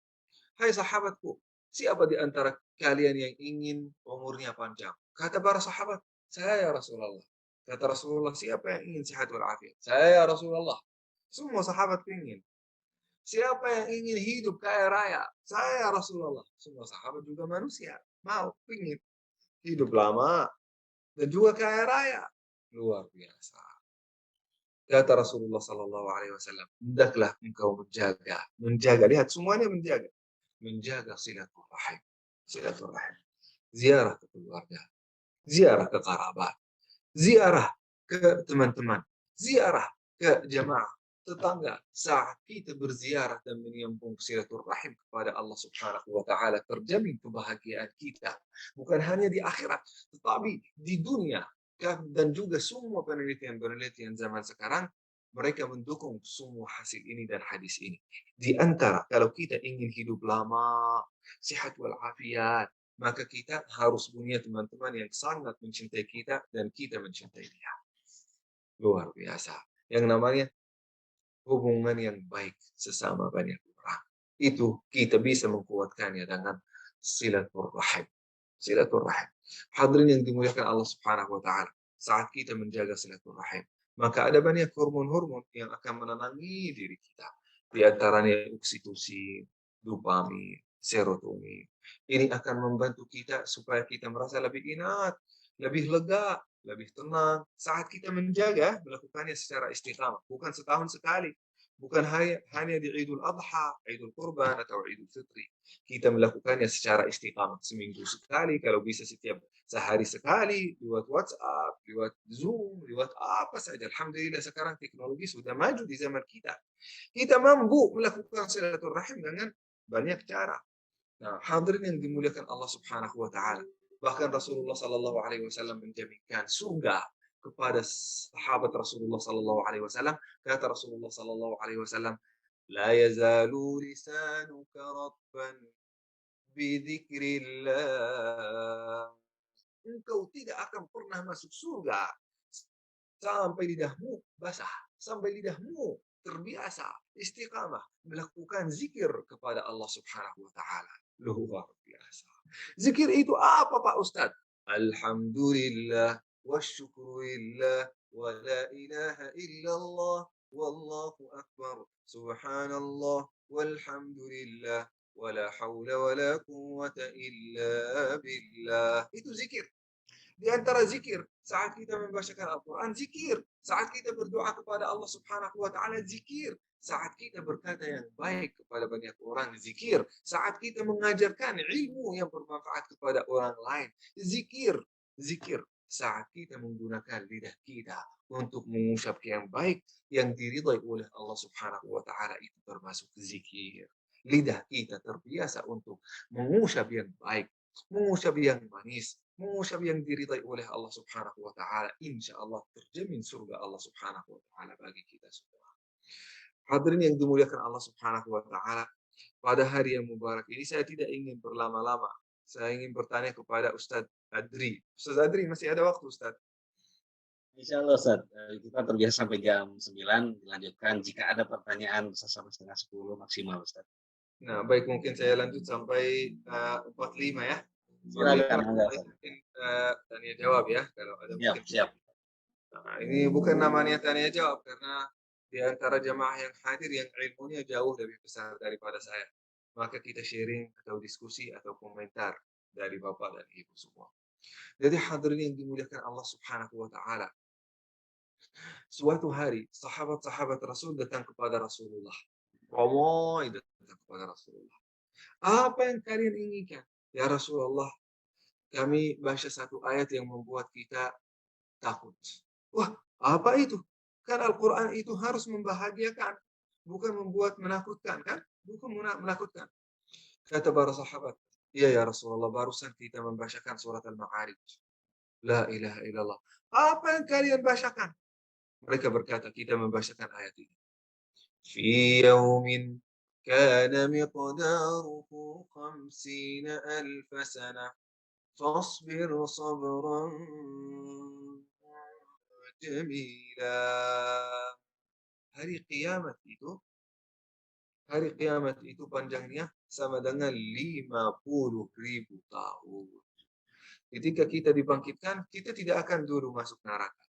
Speaker 3: "Hai sahabatku, siapa di antara kalian yang ingin umurnya panjang?" Kata para sahabat, "Saya ya Rasulullah." Kata Rasulullah, "Siapa yang ingin sehat walafiat?" "Saya ya Rasulullah." Semua sahabat ingin. "Siapa yang ingin hidup kaya raya?" "Saya ya Rasulullah." Semua sahabat juga manusia, mau ingin hidup lama dan juga kaya raya. Luar biasa. Kata Rasulullah sallallahu alaihi wasallam, "Hendaklah engkau menjaga, lihat semuanya menjaga silaturahim. Silaturahim. Ziarah ke keluarga, ziarah ke kerabat, ziarah ke teman-teman, ziarah ke jamaah, tetangga, saat kita berziarah dan menyambung silaturahim kepada Allah Subhanahu wa taala, terjamin kebahagiaan kita bukan hanya di akhirat tetapi di dunia. Dan juga semua penelitian-penelitian zaman sekarang mereka mendukung semua hasil ini dan hadis ini. Di antara kalau kita ingin hidup lama, sehat walafiat, maka kita harus punya teman-teman yang sangat mencintai kita dan kita mencintai dia. Luar biasa. Yang namanya hubungan yang baik sesama banyak orang. Itu kita bisa menguatkannya dengan silaturahim. Silaturahim. Hadirin yang dimuliakan Allah Subhanahu wa taala. Saat kita menjaga silaturahim, maka ada banyak hormon-hormon yang akan menenangi diri kita. Di antaranya oksitosin, dopamin, serotonin. Ini akan membantu kita supaya kita merasa lebih enak, lebih lega, lebih tenang saat kita menjaga melakukannya secara istiqamah, bukan setahun sekali, bukan hanya di Idul Adha, Idul Kurban atau Idul Fitri. Kita melakukannya secara istiqamah, seminggu sekali, kalau bisa setiap sehari sekali, lewat WhatsApp, lewat Zoom, lewat apa saja. Alhamdulillah sekarang teknologi sudah maju di zaman kita. Kita mampu melakukan silaturahim dengan banyak cara. Nah, hadirin yang dimuliakan Allah Subhanahu wa taala. Bahkan Rasulullah sallallahu alaihi wasallam menjaminkan surga kepada sahabat Rasulullah sallallahu alaihi wasallam. Kata Rasulullah sallallahu alaihi wasallam, "La yazalu lisanuka ratban bi dzikrillah." Engkau tidak akan pernah masuk surga sampai lidahmu basah, sampai lidahmu terbiasa istiqamah melakukan zikir kepada Allah Subhanahu wa taala. Luar biasa. Zikir itu apa Pak Ustaz? Alhamdulillah wa syukurillah wa la ilaha illallah wallahu akbar. Subhanallah walhamdulillah wa la hawla wa la quwwata illa billah. Itu zikir. Di antara zikir, saat kita membacakan Al-Quran, zikir. Saat kita berdoa kepada Allah Subhanahu wa taala, zikir. Saat kita berkata yang baik kepada banyak orang, zikir. Saat kita mengajarkan ilmu yang bermanfaat kepada orang lain, zikir. Zikir. Saat kita menggunakan lidah kita untuk mengucap yang baik, yang diridhai oleh Allah Subhanahu wa taala, itu termasuk zikir. Lidah kita terbiasa untuk mengucap yang baik, mengucap yang manis, mengucap yang diridai oleh Allah Subhanahu wa taala, insyaallah terjamin surga Allah Subhanahu wa taala bagi kita semua. Hadirin yang dimuliakan Allah Subhanahu wa taala, pada hari yang mubarak ini saya tidak ingin berlama-lama. Saya ingin bertanya kepada Ustadz Adri. Ustadz Adri, masih ada waktu Ustadz?
Speaker 2: Insya Allah Ustaz, kita terbiasa sampai jam 9, dilanjutkan jika ada pertanyaan bisa sampai setengah 10 maksimal Ustaz.
Speaker 3: Nah, baik, mungkin saya lanjut sampai 45 ya.
Speaker 2: Silakan Ustaz.
Speaker 3: Mungkin tanya jawab ya kalau ada
Speaker 2: Siap,
Speaker 3: mungkin.
Speaker 2: siap.
Speaker 3: Nah, ini bukan namanya tanya jawab karena di antara jemaah yang hadir yang ilmunya jauh lebih besar daripada saya. Maka kita sharing atau diskusi atau komentar dari Bapak dan Ibu semua. Jadi hadirin yang dimuliakan Allah Subhanahu wa taala. Suatu hari sahabat-sahabat Rasul datang kepada Rasulullah. Ramai datang kepada Rasulullah. Apa yang kalian inginkan? Ya Rasulullah, kami baca satu ayat yang membuat kita takut. Wah, apa itu? Kan Al-Quran itu harus membahagiakan, bukan membuat menakutkan, kan? Bukan menakutkan. Kata para sahabat, iya ya Rasulullah, barusan kita membacakan surat Al-Ma'arij. La ilaha illallah. Apa yang kalian bacakan? Mereka berkata, kita membacakan ayat ini. Fi yaumin kana miqdaruhu 50,000 sanah. Fasbir sabran jamila. Hari kiamat itu panjangnya sama dengan 50.000 tahun. Ketika kita dibangkitkan, kita tidak akan dulu masuk neraka.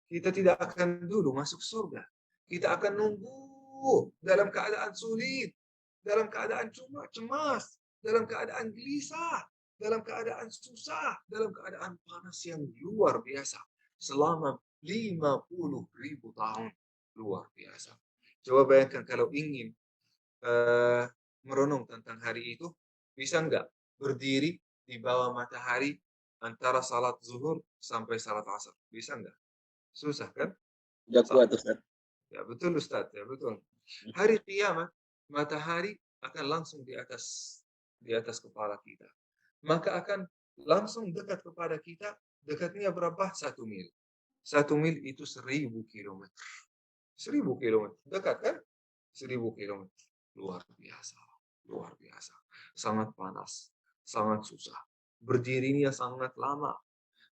Speaker 3: Kita tidak akan dulu masuk surga. Kita akan nunggu dalam keadaan sulit, dalam keadaan cemas, dalam keadaan gelisah, dalam keadaan susah, dalam keadaan panas yang luar biasa. Selama 50.000 tahun. Luar biasa. Coba bayangkan kalau ingin merenung tentang hari itu, bisa nggak berdiri di bawah matahari antara salat zuhur sampai salat asar? Bisa nggak? Susah kan?
Speaker 2: Nggak
Speaker 3: Sa
Speaker 2: kuat Ustaz.
Speaker 3: Ya betul Ustaz, ya betul. Hari kiamat, matahari akan langsung di atas kepala kita. Maka akan langsung dekat kepada kita, dekatnya berapa? 1 mil. 1 mil itu 1000 kilometer. 1000 kilometer. Dekat kan? 1000 kilometer. Luar biasa. Luar biasa. Sangat panas. Sangat susah. Berdirinya sangat lama.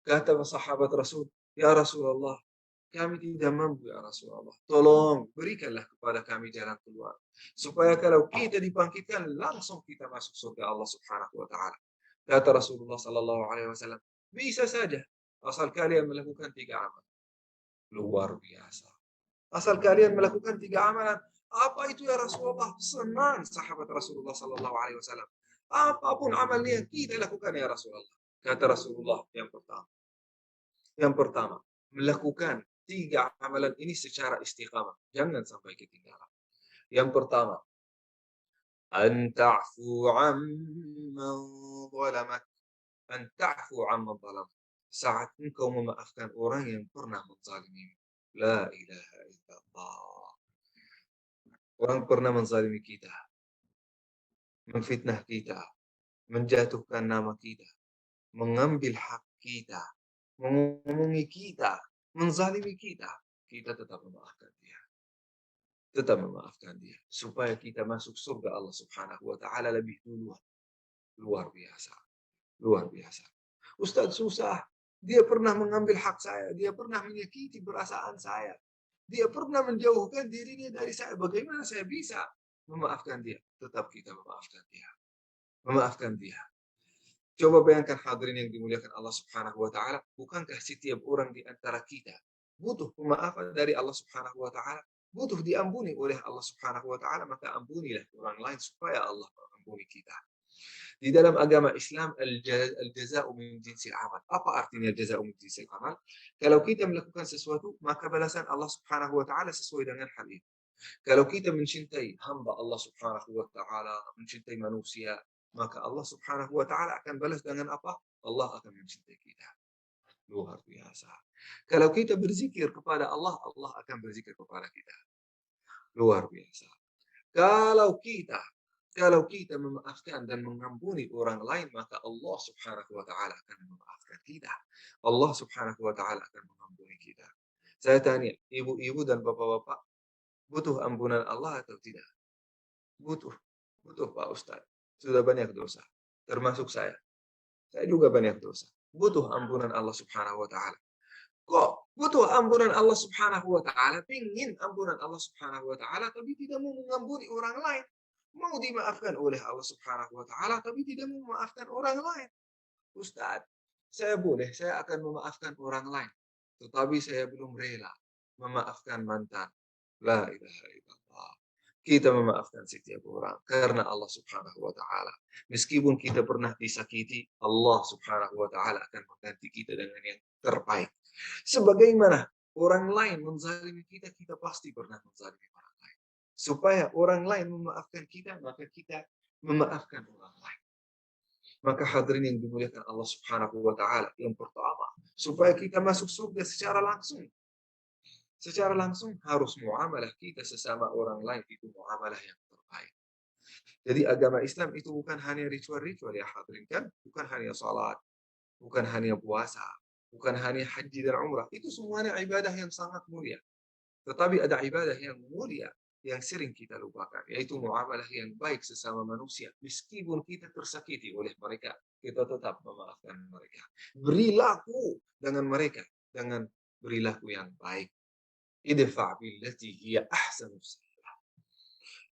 Speaker 3: Kata sahabat Rasul, ya Rasulullah, kami tidak mampu ya Rasulullah. Tolong berikanlah kepada kami jalan keluar. Supaya kalau kita dibangkitkan, langsung kita masuk surga Allah Subhanahu wa Ta'ala. Kata Rasulullah Sallallahu Alaihi Wasallam, bisa saja asal kalian melakukan 3 amal. Luar biasa. Asal kalian melakukan 3 amalan. Apa itu ya Rasulullah? Senang sahabat Rasulullah Sallallahu Alaihi Wasallam. Apapun amalnya kita lakukan ya Rasulullah. Kata Rasulullah yang pertama, melakukan 3 amalan ini secara istiqamah. Jangan sampai ketinggalan. Yang pertama, an ta'fu amman zalamak. An ta'fu amman zalamak. Saat engkau memaafkan orang yang pernah menzalimimu. La ilaha illallah. Orang pernah menzalimi kita, memfitnah kita, menjatuhkan nama kita, mengambil hak kita, mengomongi kita, menzalimi kita. Kita tetap memaafkan dia. Tetap memaafkan dia. Supaya kita masuk surga Allah Subhanahu wa Ta'ala lebih duluan. Luar biasa. Luar biasa. Ustaz susah. Dia pernah mengambil hak saya. Dia pernah menyakiti perasaan saya. Dia pernah menjauhkan dirinya dari saya. Bagaimana saya bisa memaafkan dia? Tetap kita memaafkan dia. Memaafkan dia. Coba bayangkan hadirin yang dimuliakan Allah Subhanahu wa Ta'ala. Bukankah setiap orang di antara kita butuh pemaafan dari Allah Subhanahu wa Ta'ala? Butuh diampuni oleh Allah Subhanahu wa Ta'ala, maka ampunilah orang lain supaya Allah mengampuni kita. Di dalam agama Islam, al-jaza'u min jinsil amal. Apa artinya jaza'u min jinsil amal? Kalau kita melakukan sesuatu, maka balasan Allah Subhanahu wa Ta'ala sesuai dengan hal itu. Kalau kita mencintai hamba Allah Subhanahu wa Ta'ala, mencintai manusia, maka Allah Subhanahu wa Ta'ala akan balas dengan apa? Allah akan mencintai kita. Luar biasa. Kalau kita berzikir kepada Allah, Allah akan berzikir kepada kita. Luar biasa. Kalau kita memaafkan dan mengampuni orang lain, maka Allah Subhanahu wa Ta'ala akan memaafkan kita. Allah Subhanahu wa Ta'ala akan mengampuni kita. Saya tanya, ibu-ibu dan bapak-bapak, butuh ampunan Allah atau tidak? Butuh. Butuh Pak Ustaz. Sudah banyak dosa. Termasuk saya. Saya juga banyak dosa. Butuh ampunan Allah Subhanahu wa Ta'ala. Kok butuh ampunan Allah Subhanahu wa Ta'ala? Pingin ampunan Allah Subhanahu wa Ta'ala, tapi tidak mau mengampuni orang lain. Mau dimaafkan oleh Allah Subhanahu wa Ta'ala, tapi tidak mau memaafkan orang lain. Ustaz, saya akan memaafkan orang lain. Tetapi saya belum rela memaafkan mantan. La ilaha illallah. Kita memaafkan setiap orang karena Allah Subhanahu wa Ta'ala. Meskipun kita pernah disakiti, Allah Subhanahu wa Ta'ala akan mengganti kita dengan yang terbaik. Sebagaimana orang lain menzalimi kita, kita pasti pernah menzalimi orang lain. Supaya orang lain memaafkan kita, maka kita memaafkan orang lain. Maka hadirin yang dimuliakan Allah Subhanahu wa Ta'ala, yang pertama, supaya kita masuk surga secara langsung. Secara langsung harus muamalah kita sesama orang lain itu muamalah yang terbaik. Jadi agama Islam itu bukan hanya ritual-ritual ya hadirin kan, bukan hanya salat, bukan hanya puasa, bukan hanya haji dan umrah. Itu semuanya ibadah yang sangat mulia. Tetapi ada ibadah yang mulia yang sering kita lupakan, yaitu muamalah yang baik sesama manusia. Meskipun kita tersakiti oleh mereka, kita tetap memaafkan mereka. Berilaku dengan mereka dengan berilaku yang baik. Idfa' billati hiya ahsanu sayyi'ah.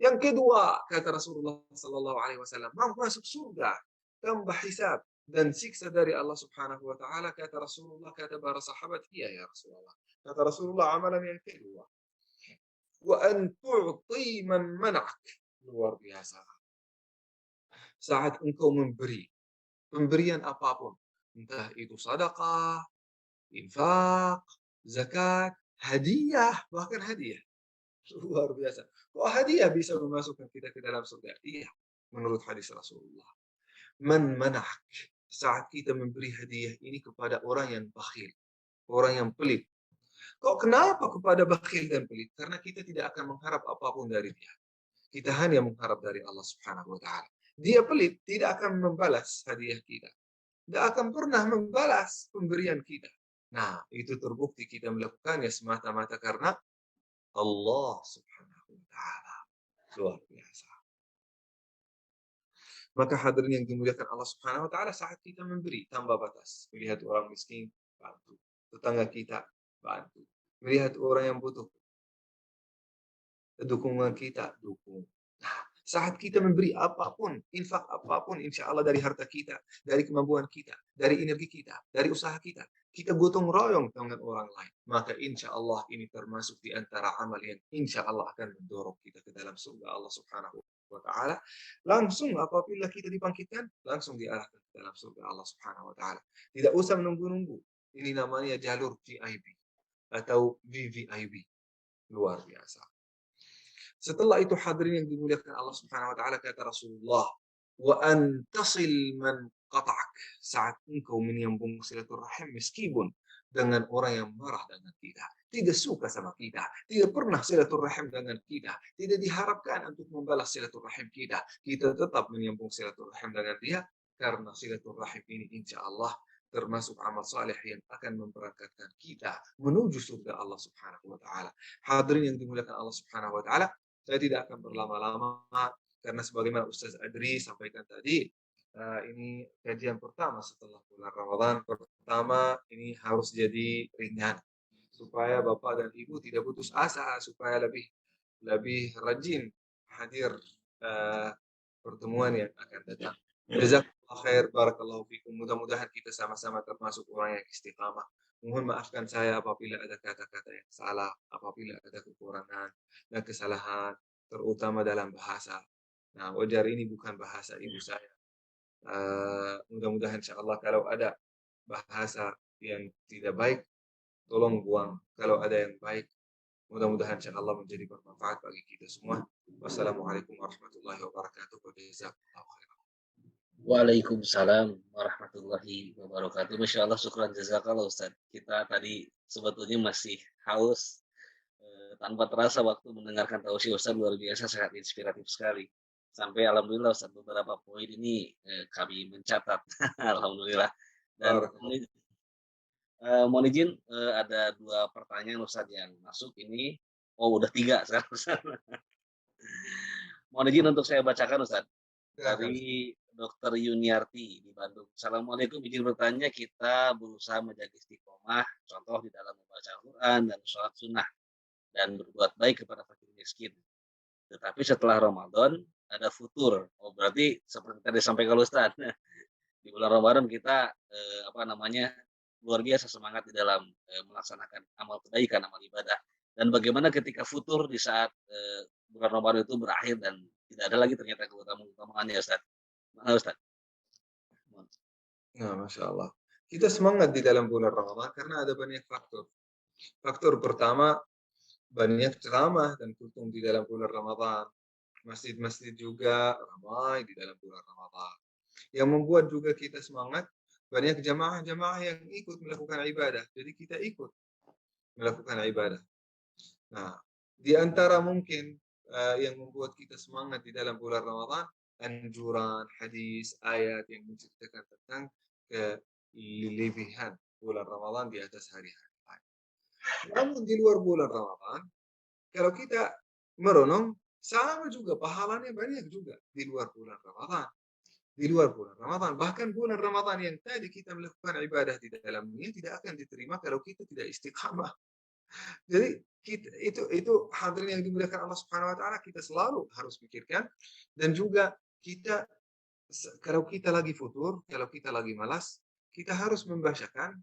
Speaker 3: Yang kedua, kata Rasulullah sallallahu alaihi wasallam, mau masuk surga tanpa hisab dan siksa dari Allah Subhanahu wa Ta'ala, kata Rasulullah, kata para sahabat, iya ya Rasulullah. Kata Rasulullah, amalan yang kedua, wa an tu'ti man mana'ak. Luar biasa. Saat engkau memberi pemberian apapun, entah itu sedekah, infak, zakat, hadiah, bahkan hadiah. Luar biasa. Kok hadiah bisa memasukkan kita ke dalam surga? Iya, menurut hadis Rasulullah. Man mana'ak. Saat kita memberi hadiah ini kepada orang yang bakhil, orang yang pelit, Kok kenapa kepada bakhil dan pelit? Karena kita tidak akan mengharap apapun dari dia. Kita hanya mengharap dari Allah Subhanahu wa taala. Dia pelit, tidak akan membalas hadiah kita. Tidak akan pernah membalas pemberian kita. Nah, itu terbukti kita melakukannya semata-mata karena Allah Subhanahu wa taala. Luar biasa. Maka hadirin yang dimuliakan Allah Subhanahu wa taala, saat kita memberi tanpa batas, melihat orang miskin, bantu. Tetangga kita, bantu. Melihat orang yang butuh, dukungan kita, dukung. Nah, saat kita memberi apapun, infak apapun, insya Allah dari harta kita, dari kemampuan kita, dari energi kita, dari usaha kita, kita gotong royong dengan orang lain. Maka insya Allah ini termasuk di antara amal yang insya Allah akan mendorong kita ke dalam surga Allah Subhanahu wa taala. Langsung apabila kita dibangkitkan, langsung diarahkan ke dalam surga Allah Subhanahu wa taala. Tidak usah menunggu-nunggu. Ini namanya jalur VIP atau VVIP. Luar biasa. Setelah itu hadirin yang dimuliakan Allah Subhanahu wa taala, kata Rasulullah, wa antasil man qata'ak, saat engkau menyambung silaturahim meskipun dengan orang yang marah dengan kita, tidak suka sama kita, tidak pernah silaturahim dengan kita, tidak diharapkan untuk membalas silaturahim kita, kita tetap menyambung silaturahim dengan dia karena silaturahim ini insya Allah termasuk amal saleh yang akan memberangkatkan kita menuju surga Allah Subhanahu wa taala. Hadirin yang dimuliakan Allah Subhanahu wa taala, saya tidak akan berlama-lama karena sebagaimana Ustaz Adri sampaikan tadi, ini kajian pertama setelah bulan Ramadan. Pertama, ini harus jadi ringan supaya Bapak dan Ibu tidak putus asa, supaya lebih rajin hadir pertemuan yang akan datang. Jazakallah khair, barakallahu fikum. Mudah-mudahan kita sama-sama termasuk orang yang istiqamah. Mohon maafkan saya apabila ada kata-kata yang salah, apabila ada kekurangan dan kesalahan, terutama dalam bahasa. Nah, wajar ini bukan bahasa ibu saya. Mudah-mudahan insya Allah kalau ada bahasa yang tidak baik, tolong buang. Kalau ada yang baik, mudah-mudahan insya Allah menjadi bermanfaat bagi kita semua. Wassalamualaikum warahmatullahi wabarakatuh. Jazakallahu khairan.
Speaker 2: Waalaikumsalam warahmatullahi wabarakatuh. Masya Allah, syukran jazakallah Ustaz. Kita tadi sebetulnya masih haus, tanpa terasa waktu mendengarkan tausiah Ustaz luar biasa, sangat inspiratif sekali. Sampai alhamdulillah Ustaz beberapa poin ini kami mencatat. Alhamdulillah. Dan mohon izin ada 2 pertanyaan Ustaz yang masuk ini. Oh, udah 3 sekarang Ustaz. Mohon izin untuk saya bacakan Ustaz. Dari Dr. Yuniarti di Bandung. Assalamualaikum, izin bertanya, kita berusaha menjaga istiqomah, contoh di dalam membaca Al-Quran dan sholat sunnah, dan berbuat baik kepada fakir miskin. Tetapi setelah Ramadan ada futur. Oh, berarti seperti tadi sampaikan Ustaz, di bulan Ramadan kita luar biasa semangat di dalam melaksanakan amal kebaikan, amal ibadah. Dan bagaimana ketika futur di saat bulan Ramadan itu berakhir dan tidak ada lagi ternyata keutamaan-keutamaannya Ustaz. Mana Ustaz?
Speaker 3: Nah, Masya Allah. Kita semangat di dalam bulan Ramadan karena ada banyak faktor. Faktor pertama, banyak ceramah dan khutbah di dalam bulan Ramadan. Masjid-masjid juga ramai di dalam bulan Ramadan. Yang membuat juga kita semangat, banyak jamaah-jamaah yang ikut melakukan ibadah. Jadi kita ikut melakukan ibadah. Nah, di antara mungkin yang membuat kita semangat di dalam bulan Ramadan, anjuran, hadis, ayat yang menceritakan tentang kelebihan bulan Ramadan di atas hari-hari lain. Namun di luar bulan Ramadan, kalau kita merenung, sama juga pahalanya banyak juga di luar bulan Ramadan. Di luar bulan Ramadan, bahkan bulan Ramadan yang tadi kita melakukan ibadah di dalamnya tidak akan diterima kalau kita tidak istiqamah. Jadi itu hadirin yang dimuliakan Allah Subhanahu wa taala, kita selalu harus pikirkan. Dan juga kita kalau kita lagi futur, kalau kita lagi malas, kita harus membacakan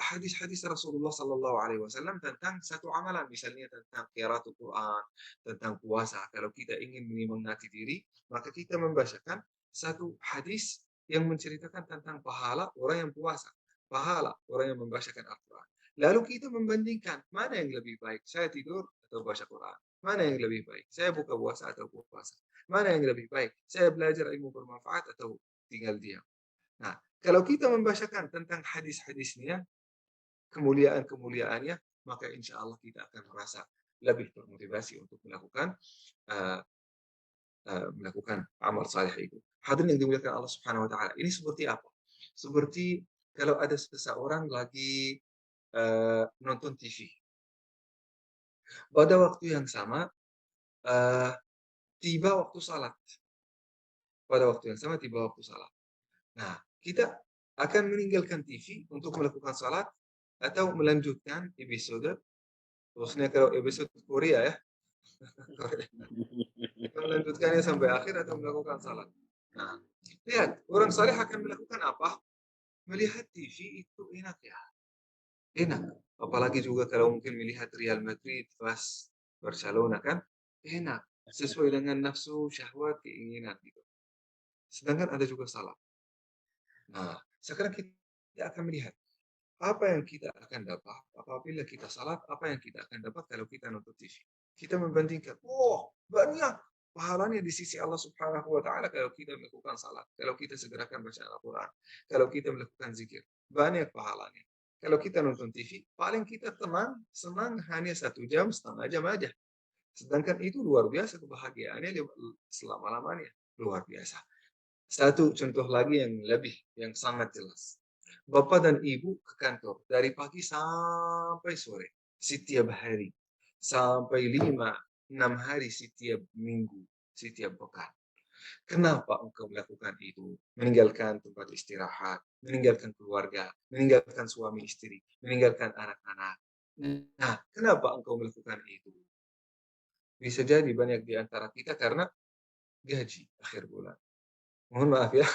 Speaker 3: hadis-hadis Rasulullah Sallallahu Alaihi Wasallam tentang satu amalan, misalnya tentang qiraatul Quran, tentang puasa. Kalau kita ingin menyemangati diri, maka kita membacakan satu hadis yang menceritakan tentang pahala orang yang puasa, pahala orang yang membacakan Al-Quran. Lalu kita membandingkan mana yang lebih baik, saya tidur atau baca Quran. Mana yang lebih baik, saya buka puasa atau puasa. Mana yang lebih baik, saya belajar ilmu bermanfaat atau tinggal diam. Nah, kalau kita membacakan tentang hadis-hadisnya, kemuliaan-kemuliaannya, maka insya Allah kita akan merasa lebih termotivasi untuk melakukan uh, melakukan amal saleh itu. Hadirin yang dimuliakan Allah Subhanahu wa taala. Ini seperti apa? Seperti kalau ada seseorang lagi nonton TV. Pada waktu yang sama tiba waktu salat. Pada waktu yang sama tiba waktu salat. Nah, kita akan meninggalkan TV untuk melakukan salat atau melanjutkan episode, khususnya kalau episode Korea ya, melanjutkannya sampai akhir atau melakukan salat. Nah, lihat, orang saleh akan melakukan apa? Melihat TV itu enak ya. Enak. Apalagi juga kalau mungkin melihat Real Madrid pas Barcelona kan, enak. Sesuai dengan nafsu, syahwat, keinginan gitu. Sedangkan ada juga salah. Nah, sekarang kita akan melihat apa yang kita akan dapat apabila kita salat, apa yang kita akan dapat kalau kita nonton TV. Kita membandingkan, banyak pahalanya di sisi Allah Subhanahu wa taala kalau kita melakukan salat, kalau kita segerakan baca Al-Qur'an, kalau kita melakukan zikir, banyak pahalanya. Kalau kita nonton TV, paling kita senang hanya 1 jam, setengah jam aja. Sedangkan itu luar biasa kebahagiaannya selama-lamanya, luar biasa. Satu contoh lagi yang sangat jelas. Bapak dan ibu ke kantor dari pagi sampai sore, setiap hari, sampai 5-6 hari setiap minggu, setiap pekan. Kenapa engkau melakukan itu? Meninggalkan tempat istirahat, meninggalkan keluarga, meninggalkan suami istri, meninggalkan anak-anak. Nah, kenapa engkau melakukan itu? Bisa jadi banyak di antara kita karena gaji akhir bulan. Mohon maaf ya,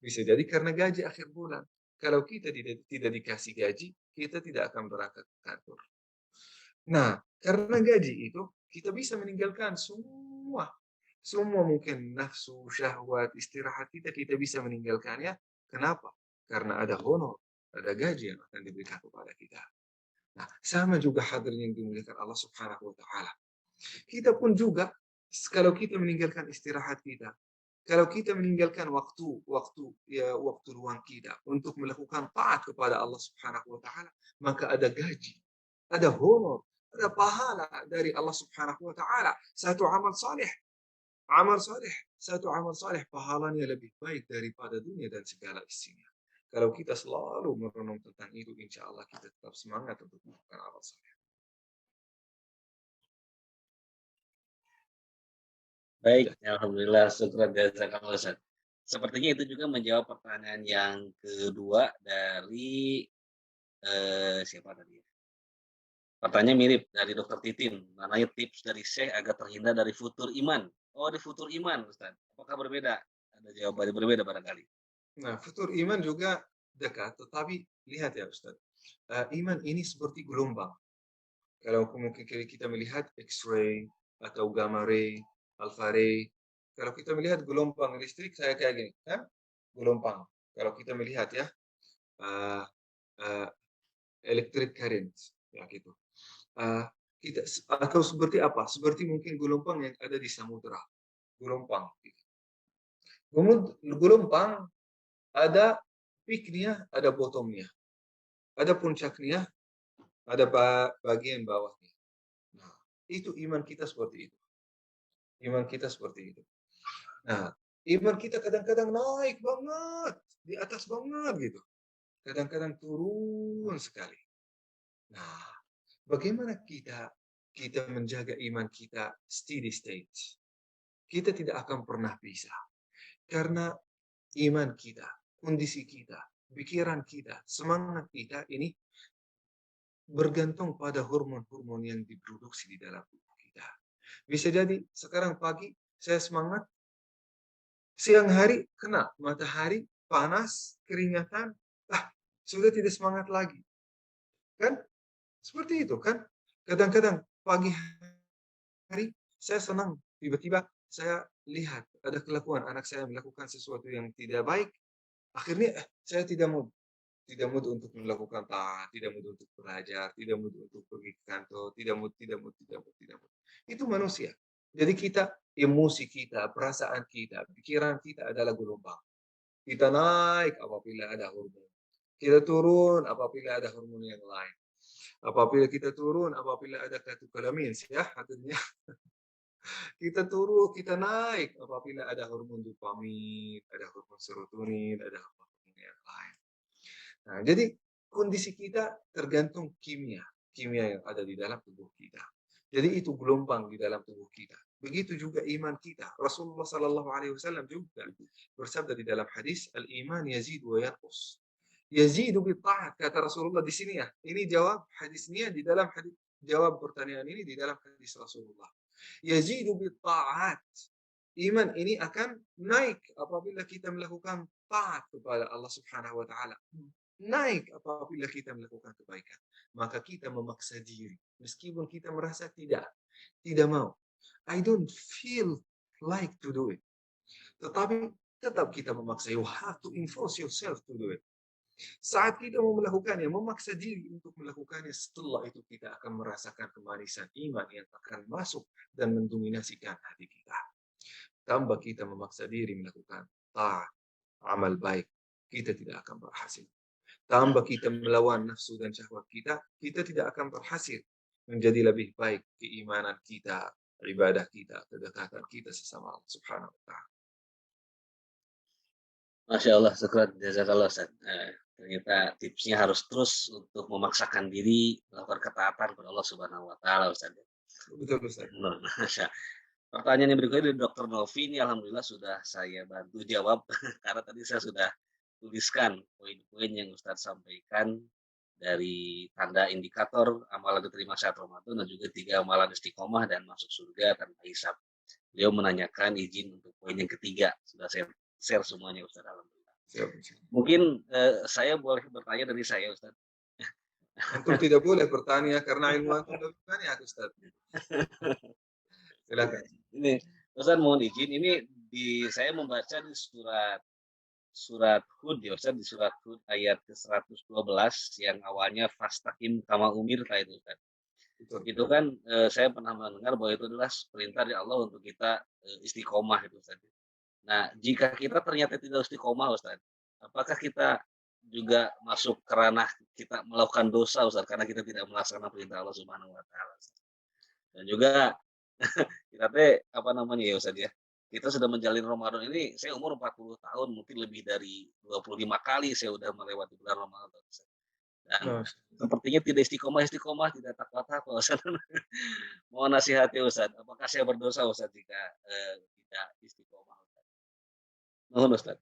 Speaker 3: bisa jadi karena gaji akhir bulan. Kalau kita tidak dikasih gaji, kita tidak akan berangkat ke kantor. Nah, karena gaji itu, kita bisa meninggalkan semua mungkin nafsu, syahwat, istirahat kita bisa meninggalkannya. Kenapa? Karena ada honor, ada gaji yang akan diberikan kepada kita. Nah, sama juga hadirin yang dimuliakan Allah Subhanahu wa taala. Kita pun juga kalau kita meninggalkan istirahat kita, kalau kita meninggalkan waktu luang kita untuk melakukan taat kepada Allah Subhanahu wa taala, maka ada gaji, ada honor, ada pahala dari Allah Subhanahu wa taala. Satu amal saleh pahalanya lebih baik daripada dunia dan segala isinya. Kalau kita selalu merenung tentang itu, insya Allah kita tetap semangat untuk melakukan amal saleh.
Speaker 2: Baik, alhamdulillah, syukran jazakallah Ustaz. Sepertinya itu juga menjawab pertanyaan yang kedua dari siapa tadi ya? Pertanyaan mirip dari Dokter Titin, mengenai tips dari Syekh agar terhindar dari futur iman. Oh, di futur iman, Ustaz. Apakah berbeda? Ada jawabannya berbeda barangkali.
Speaker 3: Nah, futur iman juga dekat, tetapi lihat ya Ustaz, iman ini seperti gelombang. Kalau mungkin kita melihat X-ray atau gamma ray, alpha ray, kalau kita melihat gelombang listrik saya kayak gini, kan? Gelombang. Kalau kita melihat ya, uh, uh, electric current, ya gitu. Kita atau seperti apa? Seperti mungkin gelombang yang ada di samudera, gelombang. Gitu. Gelombang ada peaknya, ada bottomnya, ada puncaknya, ada bagian bawahnya. Nah, itu iman kita seperti itu. Iman kita seperti itu. Nah, iman kita kadang-kadang naik banget, di atas banget gitu. Kadang-kadang turun sekali. Nah, bagaimana kita menjaga iman kita steady state? Kita tidak akan pernah bisa. Karena iman kita, kondisi kita, pikiran kita, semangat kita ini bergantung pada hormon-hormon yang diproduksi di dalam tubuh kita. Bisa jadi sekarang pagi saya semangat, siang hari kena matahari, panas, keringatan, sudah tidak semangat lagi. Kan? Seperti itu kan? Kadang-kadang pagi hari saya senang, tiba-tiba saya lihat ada kelakuan anak saya melakukan sesuatu yang tidak baik, akhirnya saya tidak mood untuk melakukan taat, tidak mood untuk belajar, tidak mood untuk pergi ke kantor, tidak mood. Itu manusia. Jadi kita, emosi kita, perasaan kita, pikiran kita adalah gelombang. Kita naik apabila ada hormon. Kita turun apabila ada hormon yang lain. Apabila kita turun, apabila ada katekolamiన్స్, ya, artinya kita turun, kita naik apabila ada hormon dopamin, ada hormon serotonin, ada hormon yang lain. Nah, jadi kondisi kita tergantung kimia yang ada di dalam tubuh kita. Jadi itu gelombang di dalam tubuh kita. Begitu juga iman kita. Rasulullah Sallallahu Alaihi Wasallam juga bersabda di dalam hadis, al-iman yazid wa yanqus. Yazidu bi ta'at, kata Rasulullah di sini ya. Ini jawab hadisnya di dalam hadis, jawab pertanyaan ini di dalam hadis Rasulullah. Yazidu bi ta'at. Iman ini akan naik apabila kita melakukan taat kepada Allah Subhanahu wa taala. Naik apabila kita melakukan kebaikan. Maka kita memaksa diri meskipun kita merasa tidak mau. I don't feel like to do it. Tetapi tetap kita memaksa. You have to enforce yourself to do it. Saat kita mau melakukannya, memaksa diri untuk melakukannya, setelah itu kita akan merasakan kemanisan iman yang akan masuk dan mendominasikan hati kita. Tambah kita memaksa diri melakukan taat, amal baik, kita tidak akan berhasil. Tambah kita melawan nafsu dan syahwat kita, kita tidak akan berhasil menjadi lebih baik keimanan kita, ibadah kita, kedekatan kita sesama Allah Subhanahu wa taala.
Speaker 2: Masya Allah, syukran, jazakallah Ustaz. Ternyata tipsnya harus terus untuk memaksakan diri melakukan ketaatan kepada Allah Subhanahu wa taala, Ustaz.
Speaker 3: Betul Ustaz.
Speaker 2: Masya. Pertanyaan yang berikutnya dari Dr. Novi ini alhamdulillah sudah saya bantu jawab karena tadi saya sudah tuliskan poin-poin yang Ustaz sampaikan dari tanda indikator amalan diterima saat Ramadan dan juga 3 amalan istiqomah dan masuk surga tanpa hisab. Beliau menanyakan izin untuk poin yang ketiga, sudah saya share semuanya Ustaz, alhamdulillah. Mungkin saya boleh bertanya dari saya Ustaz.
Speaker 3: Antum tidak boleh bertanya karena ilmu antum lebih banyak Ustaz. Silakan.
Speaker 2: Ini Ustaz mohon izin, ini saya membaca di surat Hud ya Ustaz, di surat Hud ayat ke-112 yang awalnya fastaqim kama umirta itu Ustaz.
Speaker 3: Betul.
Speaker 2: Itu kan saya pernah mendengar bahwa itu adalah perintah dari Allah untuk kita istiqomah itu Ustaz. Nah, jika kita ternyata tidak istiqomah Ustaz, apakah kita juga masuk ke ranah kita melakukan dosa Ustaz karena kita tidak melaksanakan perintah Allah Subhanahu wa taala. Dan juga kita teh apa namanya ya Ustaz ya, kita sudah menjalani Ramadan ini, saya umur 40 tahun, mungkin lebih dari 25 kali saya udah melewati bulan Ramadan Ustaz. Dan sepertinya tidak istiqomah, tidak takwa-takwa Ustaz. Mohon nasihatnya Ustaz, apakah saya berdosa Ustaz jika tidak istiqomah Ustaz? Mohon Ustaz.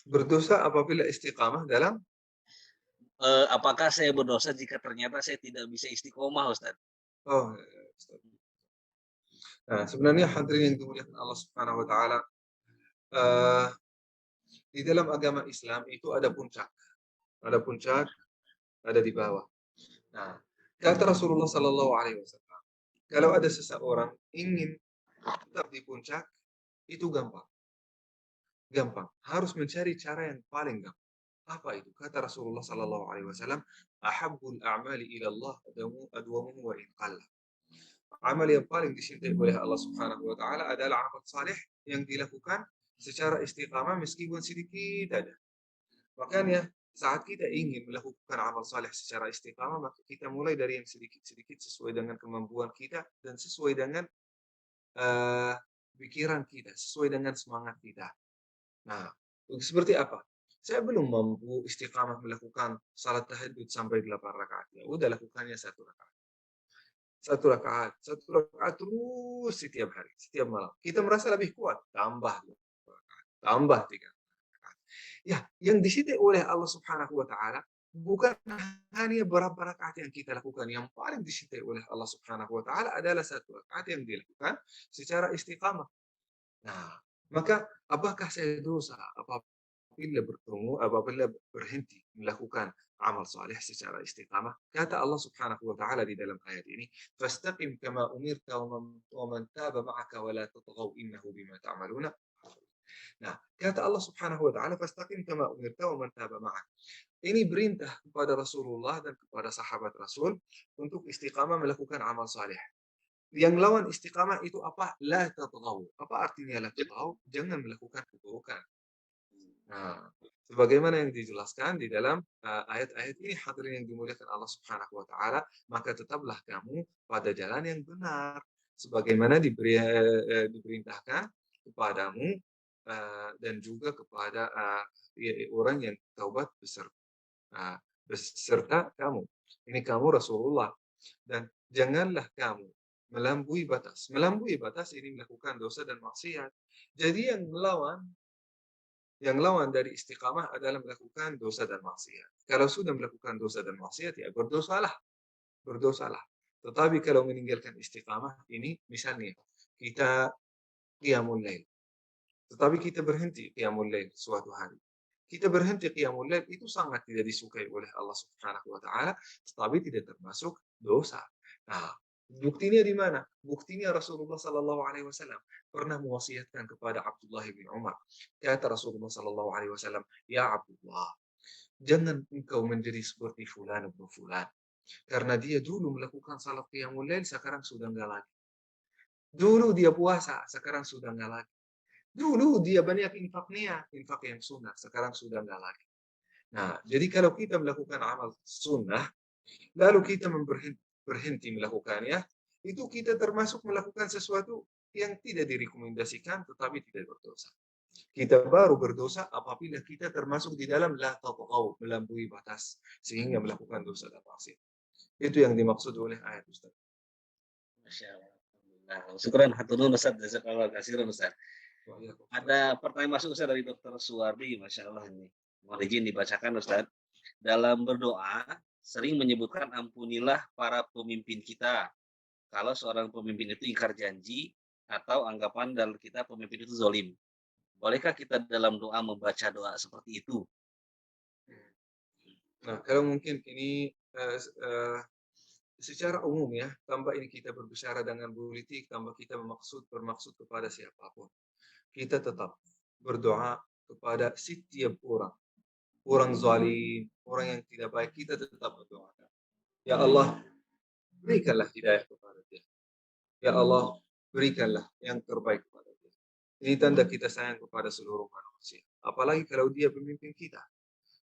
Speaker 3: Berdosa apabila istiqamah dalam
Speaker 2: Apakah saya berdosa jika ternyata saya tidak bisa istiqomah Ustaz?
Speaker 3: oh, Ustaz. Nah, sebenarnya hadirin yang dimuliakan Allah Subhanahu wa taala, di dalam agama Islam itu ada puncak. Ada puncak, ada di bawah. Nah, kata Rasulullah Sallallahu Alaihi Wasallam, kalau ada seseorang ingin tetap di puncak, itu gampang. Gampang. Harus mencari cara yang paling gampang. Apa itu? Kata Rasulullah Sallallahu Alaihi Wasallam, ahabbul a'mali ila Allah adwamuhu wa in qalla. Amal yang paling dicintai oleh Allah Subhanahu wa taala adalah amal saleh yang dilakukan secara istiqamah meskipun sedikit ada. Makanya saat kita ingin melakukan amal saleh secara istiqamah, maka kita mulai dari yang sedikit-sedikit sesuai dengan kemampuan kita dan sesuai dengan pikiran kita, sesuai dengan semangat kita. Nah, seperti apa? Saya belum mampu istiqamah melakukan salat tahajud sampai 8 rakaat. Ya udah lakukannya 1 rakaat. 1 rakaat terus setiap hari, setiap malam. Kita merasa lebih kuat, tambah 2 rakaat, tambah 3 rakaat. Ya, yang dicintai oleh Allah Subhanahu wa taala bukan hanya berapa rakaat yang kita lakukan, yang paling dicintai oleh Allah Subhanahu wa taala adalah 1 rakaat yang dilakukan secara istiqamah. Nah, maka apakah saya dosa apabila berhenti melakukan amal saleh secara istiqamah? Kata Allah Subhanahu wa taala di dalam ayat ini, "Fastaqim kama umirta wa man taba ma'aka wa la tatghaw innahu bima ta'maluna." Nah, kata Allah Subhanahu wa taala, "Fastaqim kama umirta wa man taba ma'ak." Ini perintah kepada Rasulullah dan kepada sahabat Rasul untuk istiqamah melakukan amal saleh. Yang lawan istiqamah itu apa? La tatghaw. Apa artinya la tatghaw? Jangan melakukan keburukan. Nah, sebagaimana yang dijelaskan di dalam ayat-ayat ini hadirin yang dimuliakan Allah Subhanahu wa taala, maka tetaplah kamu pada jalan yang benar sebagaimana diperintahkan kepadamu dan juga kepada orang yang taubat beserta kamu. Ini kamu Rasulullah dan janganlah kamu melampaui batas. Melampaui batas ini melakukan dosa dan maksiat. Jadi yang lawan dari istiqamah adalah melakukan dosa dan maksiat. Kalau sudah melakukan dosa dan maksiat, ya berdosalah, berdosalah. Tetapi kalau meninggalkan istiqamah ini, misalnya kita qiyamul lail, tetapi kita berhenti qiyamul lail suatu hari. Kita berhenti qiyamul lail itu sangat tidak disukai oleh Allah Subhanahu wa taala, tetapi tidak termasuk dosa. Nah, buktinya di mana? Buktinya Rasulullah sallallahu alaihi wasallam pernah mewasiatkan kepada Abdullah bin Umar. Kata Rasulullah sallallahu alaihi wasallam, "Ya Abdullah, jangan engkau menjadi seperti fulan bin fulan. Karena dia dulu melakukan salat qiyamul lail, sekarang sudah enggak lagi. Dulu dia puasa, sekarang sudah enggak lagi. Dulu dia banyak infaknya, infak yang sunnah, sekarang sudah enggak lagi." Nah, jadi kalau kita melakukan amal sunnah, lalu kita berhenti melakukannya, itu kita termasuk melakukan sesuatu yang tidak direkomendasikan tetapi tidak berdosa. Kita baru berdosa apabila kita termasuk di dalam la tatghaw, melampaui batas sehingga melakukan dosa dan maksiat. Itu yang dimaksud oleh ayat Ustaz.
Speaker 2: Masya Allah. Alhamdulillah. Syukran hatur nuhun Ustaz, jazakallahu khairan Ustaz. Ada pertanyaan masuk Ustaz dari Dokter Suwardi, Masya Allah ini. Mohon izin dibacakan Ustaz. Dalam berdoa, sering menyebutkan ampunilah para pemimpin kita. Kalau seorang pemimpin itu ingkar janji, atau anggapan dalam kita pemimpin itu zolim. Bolehkah kita dalam doa membaca doa seperti itu?
Speaker 3: Nah, kalau mungkin ini secara umum ya, tanpa ini kita berbicara dengan politik, tanpa kita bermaksud kepada siapapun. Kita tetap berdoa kepada setiap orang. Orang zalim, orang yang tidak baik, kita tetap berdoa. Ya Allah, berikanlah hidayah kepada dia. Ya Allah, berikanlah yang terbaik kepada dia. Ini tanda kita sayang kepada seluruh manusia. Apalagi kalau dia pemimpin kita.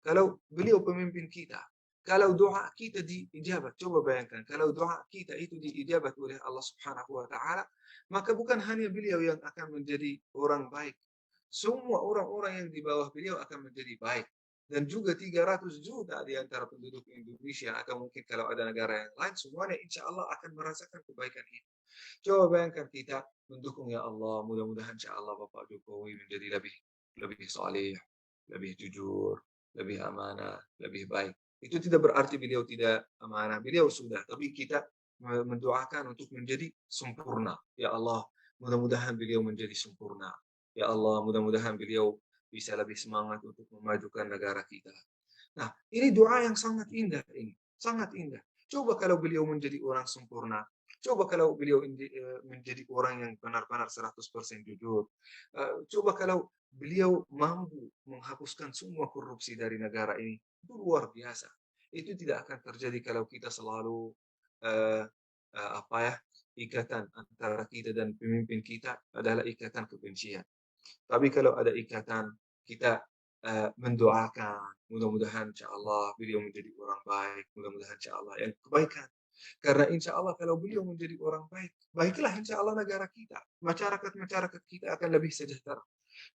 Speaker 3: Kalau beliau pemimpin kita, kalau doa kita diijabat, coba bayangkan, kalau doa kita itu diijabat oleh Allah Subhanahu wa taala, maka bukan hanya beliau yang akan menjadi orang baik. Semua orang-orang yang di bawah beliau akan menjadi baik. Dan juga 300 juta di antara penduduk Indonesia atau mungkin kalau ada negara yang lain, semuanya insya Allah akan merasakan kebaikan itu. Coba bayangkan kita mendukung ya Allah, mudah-mudahan insya Allah Bapak Jokowi menjadi lebih lebih saleh, lebih jujur, lebih amanah, lebih baik. Itu tidak berarti beliau tidak amanah, beliau sudah, tapi kita mendoakan untuk menjadi sempurna. Ya Allah, mudah-mudahan beliau menjadi sempurna. Ya Allah, mudah-mudahan beliau bisa lebih semangat untuk memajukan negara kita. Nah, ini doa yang sangat indah ini, sangat indah. Coba kalau beliau menjadi orang sempurna, coba kalau beliau menjadi orang yang benar-benar 100% jujur. Coba kalau beliau mampu menghapuskan semua korupsi dari negara ini, itu luar biasa. Itu tidak akan terjadi kalau kita selalu uh, apa ya, ikatan antara kita dan pemimpin kita adalah ikatan kebencian. Tapi kalau ada ikatan, kita mendoakan, mudah-mudahan insya Allah beliau menjadi orang baik, mudah-mudahan insya Allah yang kebaikan. Karena insya Allah kalau beliau menjadi orang baik, baiklah insya Allah negara kita. Masyarakat-masyarakat kita akan lebih sejahtera.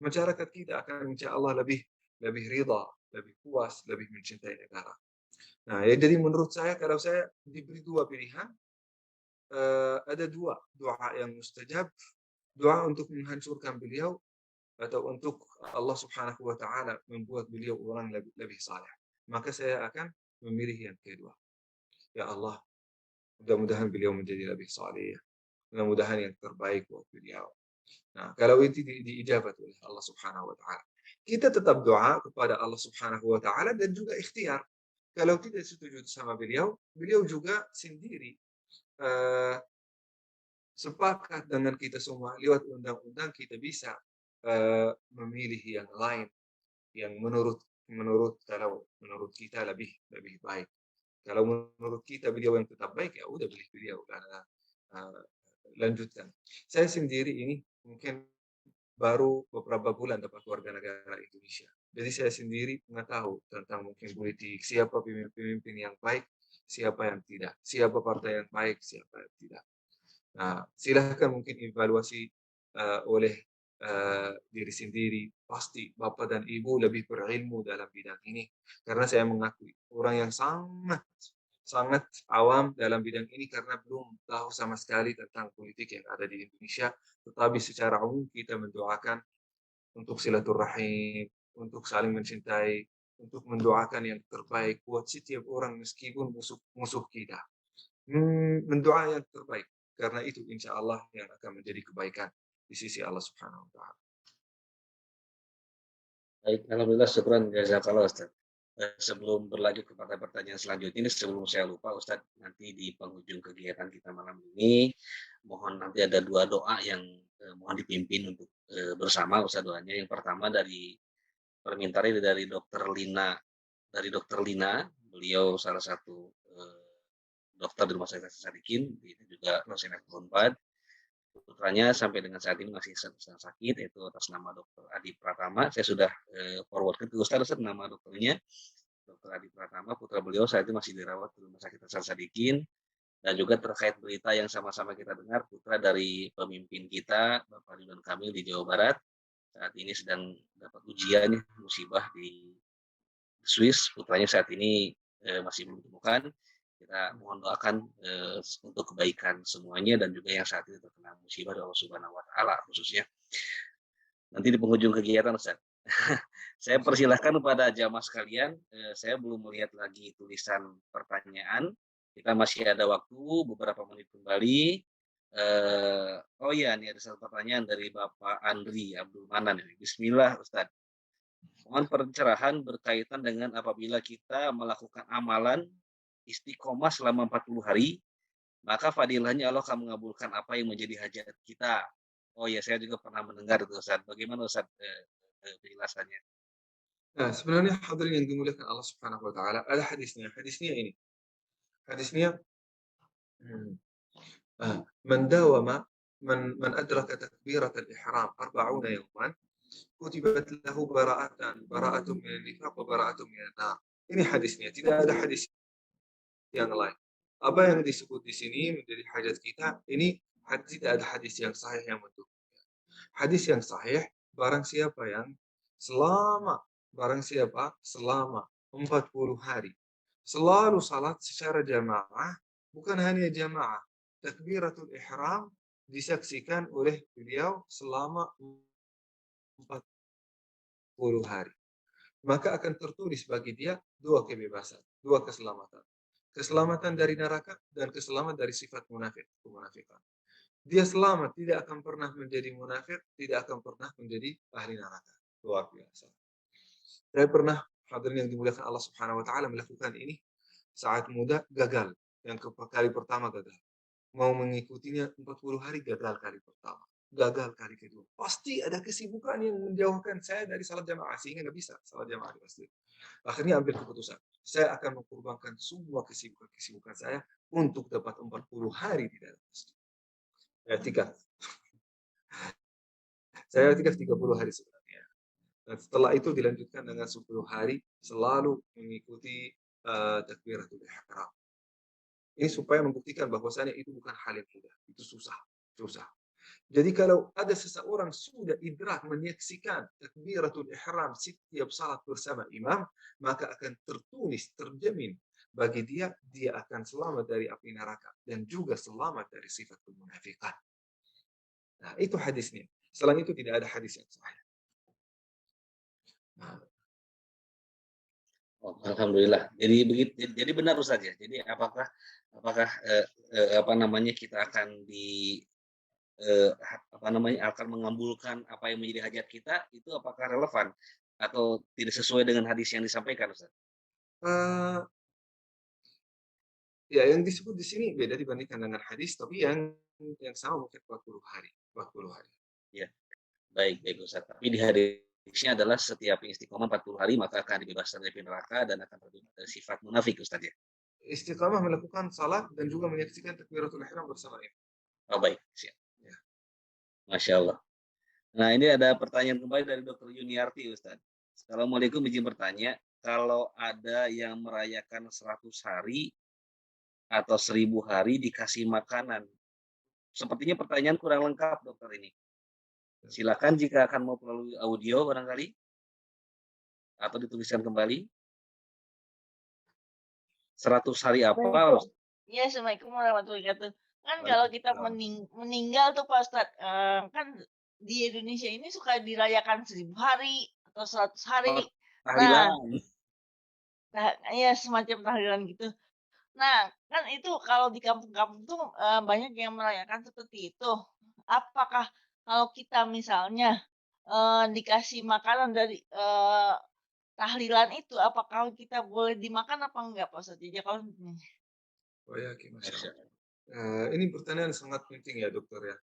Speaker 3: Masyarakat kita akan insya Allah lebih lebih ridha, lebih puas, lebih mencintai negara. Nah, ya jadi menurut saya kalau saya diberi dua pilihan, ada dua doa yang mustajab, doa untuk menghancurkan beliau atau untuk Allah Subhanahu wa taala membuat beliau orang lebih, lebih saleh. Maka saya akan memilih yang kedua. Ya Allah, mudah-mudahan beliau menjadi lebih saleh. Mudah-mudahan yang terbaik buat beliau. Nah, kalau itu diijabat oleh Allah Subhanahu wa taala, kita tetap doa kepada Allah Subhanahu wa taala dan juga ikhtiar. Kalau tidak setuju sama beliau, beliau juga sendiri uh, sepakat dengan kita semua lewat undang-undang kita bisa memilih yang lain yang menurut kalau menurut kita lebih lebih baik. Kalau menurut kita beliau yang tetap baik, ya udah pilih beliau karena lanjutkan. Saya sendiri ini mungkin baru beberapa bulan dapat warga negara Indonesia. Jadi saya sendiri nggak tahu tentang mungkin politik, siapa pemimpin yang baik, siapa yang tidak, siapa partai yang baik, siapa yang tidak. Nah, silahkan mungkin evaluasi oleh diri sendiri. Pasti Bapak dan Ibu lebih berilmu dalam bidang ini. Karena saya mengakui orang yang sangat sangat awam dalam bidang ini karena belum tahu sama sekali tentang politik yang ada di Indonesia. Tetapi secara umum kita mendoakan untuk silaturahim, untuk saling mencintai, untuk mendoakan yang terbaik buat setiap orang meskipun musuh kita. Mendoa yang terbaik karena itu insya Allah yang akan menjadi kebaikan di sisi Allah Subhanahu wa taala.
Speaker 2: Baik, alhamdulillah, syukran jazakallah Ustaz. Sebelum berlanjut kepada pertanyaan selanjutnya ini, sebelum saya lupa Ustaz, nanti di penghujung kegiatan kita malam ini, mohon nanti ada 2 doa yang mohon dipimpin untuk bersama Ustaz doanya. Yang pertama dari permintaannya dari Dokter Lina, beliau salah satu dokter di Rumah Sakit Hasan Sadikin, itu juga dosen F4. Putranya sampai dengan saat ini masih sedang sakit, yaitu atas nama Dokter Adi Pratama. Saya sudah forward ke Ustaz nama dokternya. Dokter Adi Pratama, putra beliau saat ini masih dirawat di Rumah Sakit Hasan Sadikin. Dan juga terkait berita yang sama-sama kita dengar, putra dari pemimpin kita, Bapak Ridwan Kamil di Jawa Barat, saat ini sedang dapat ujian musibah di Swiss. Putranya saat ini masih belum ditemukan. Kita mohon doakan untuk kebaikan semuanya dan juga yang saat ini terkena musibah dari Allah Subhanahu wa taala khususnya. Nanti di penghujung kegiatan Ustaz. Saya persilahkan kepada jamaah sekalian, saya belum melihat lagi tulisan pertanyaan. Kita masih ada waktu beberapa menit kembali. Oh iya, ini ada satu pertanyaan dari Bapak Andri Abdul Manan. Bismillah Ustaz. Mohon pencerahan berkaitan dengan apabila kita melakukan amalan istiqomah selama 40 hari, maka fadilahnya Allah akan mengabulkan apa yang menjadi hajat kita. Oh ya, saya juga pernah mendengar itu Ustaz. Bagaimana Ustaz penjelasannya?
Speaker 3: Nah, sebenarnya hadirin yang dimuliakan Allah Subhanahu wa taala, ada hadisnya. Hadisnya ini. Hadisnya man dawama man adraka takbirat al-ihram 40 yawman kutibat lahu bara'atun min an-nifaq wa bara'atun min an-nar. Ini hadisnya, tidak ada hadis yang lain. Apa yang disebut di sini menjadi hajat kita, ini tidak ada hadis yang sahih yang mendukungnya. Hadis yang sahih, barang siapa selama 40 hari selalu salat secara jamaah, bukan hanya jamaah, takbiratul ihram disaksikan oleh beliau selama 40 hari. Maka akan tertulis bagi dia 2 kebebasan, 2 keselamatan. Keselamatan dari neraka dan keselamatan dari sifat kemunafikan. Dia selamat, tidak akan pernah menjadi munafik, tidak akan pernah menjadi ahli neraka. Luar biasa. Saya pernah, hadirin yang dimuliakan Allah Subhanahu wa taala, melakukan ini saat muda, gagal. Yang kali pertama gagal. Mau mengikutinya 40 hari, gagal kali pertama. Gagal kali kedua. Pasti ada kesibukan yang menjauhkan saya dari salat jamaah, sehingga nggak bisa salat jamaah di masjid. Akhirnya ambil keputusan, saya akan mengorbankan semua kesibukan saya untuk dapat 40 hari di dalam masjid. Saya tikaf 30 hari sebenarnya. Dan setelah itu dilanjutkan dengan 10 hari selalu mengikuti takbiratul ihram. Ini supaya membuktikan bahwasanya itu bukan hal yang mudah, itu susah. Jadi kalau ada seseorang sudah idrak menyaksikan takbiratul ihram setiap salat bersama imam, maka akan tertulis, terjamin bagi dia akan selamat dari api neraka dan juga selamat dari sifat kemunafikan. Nah, itu hadisnya. Selain itu tidak ada hadis yang sahih.
Speaker 2: Oh, alhamdulillah. Jadi benar Ustaz ya. Jadi apakah apa namanya kita akan akan mengabulkan apa yang menjadi hajat kita, itu apakah relevan atau tidak sesuai dengan hadis yang disampaikan Ustaz?
Speaker 3: Ya, yang disebut di sini beda dibandingkan dengan hadis, tapi yang sama mungkin 40 hari.
Speaker 2: Ya, baik Ustaz. Tapi di hadisnya adalah setiap istiqomah 40 hari maka akan dibebaskan dari neraka dan akan terbebas dari sifat munafik Ustaz ya.
Speaker 3: Istiqamah melakukan salat dan juga menyaksikan takbiratul ihram bersama imam.
Speaker 2: Oh baik, siap. Ya. Masya Allah. Nah ini ada pertanyaan kembali dari Dr. Yuniarti Ustaz. Assalamualaikum, izin bertanya, kalau ada yang merayakan 100 hari atau 1000 hari dikasih makanan, sepertinya pertanyaan kurang lengkap dokter ini. Silakan jika akan mau melalui audio barangkali, atau dituliskan kembali, 100 hari apa?
Speaker 4: Assalamualaikum. Iya, Assalamualaikum warahmatullahi wabarakatuh. Kan kalau kita
Speaker 3: Waalaikumsalam.
Speaker 4: meninggal tuh Pak Ustadz, kan di Indonesia ini suka dirayakan 1000 hari atau 100 hari.
Speaker 2: Oh,
Speaker 4: Nah
Speaker 2: tahlilan.
Speaker 4: nah iya semacam tahlilan gitu. Nah, kan itu kalau di kampung-kampung tuh, banyak yang merayakan seperti itu. Apakah kalau kita misalnya, dikasih makanan dari, tahlilan itu, apakah kita boleh dimakan apa enggak Pak Ustadz? Jadi kalau
Speaker 3: Oh ya, oke, Masya
Speaker 2: Masya
Speaker 3: Allah.
Speaker 2: Allah.
Speaker 3: Ini pertanyaan sangat penting ya dokter ya.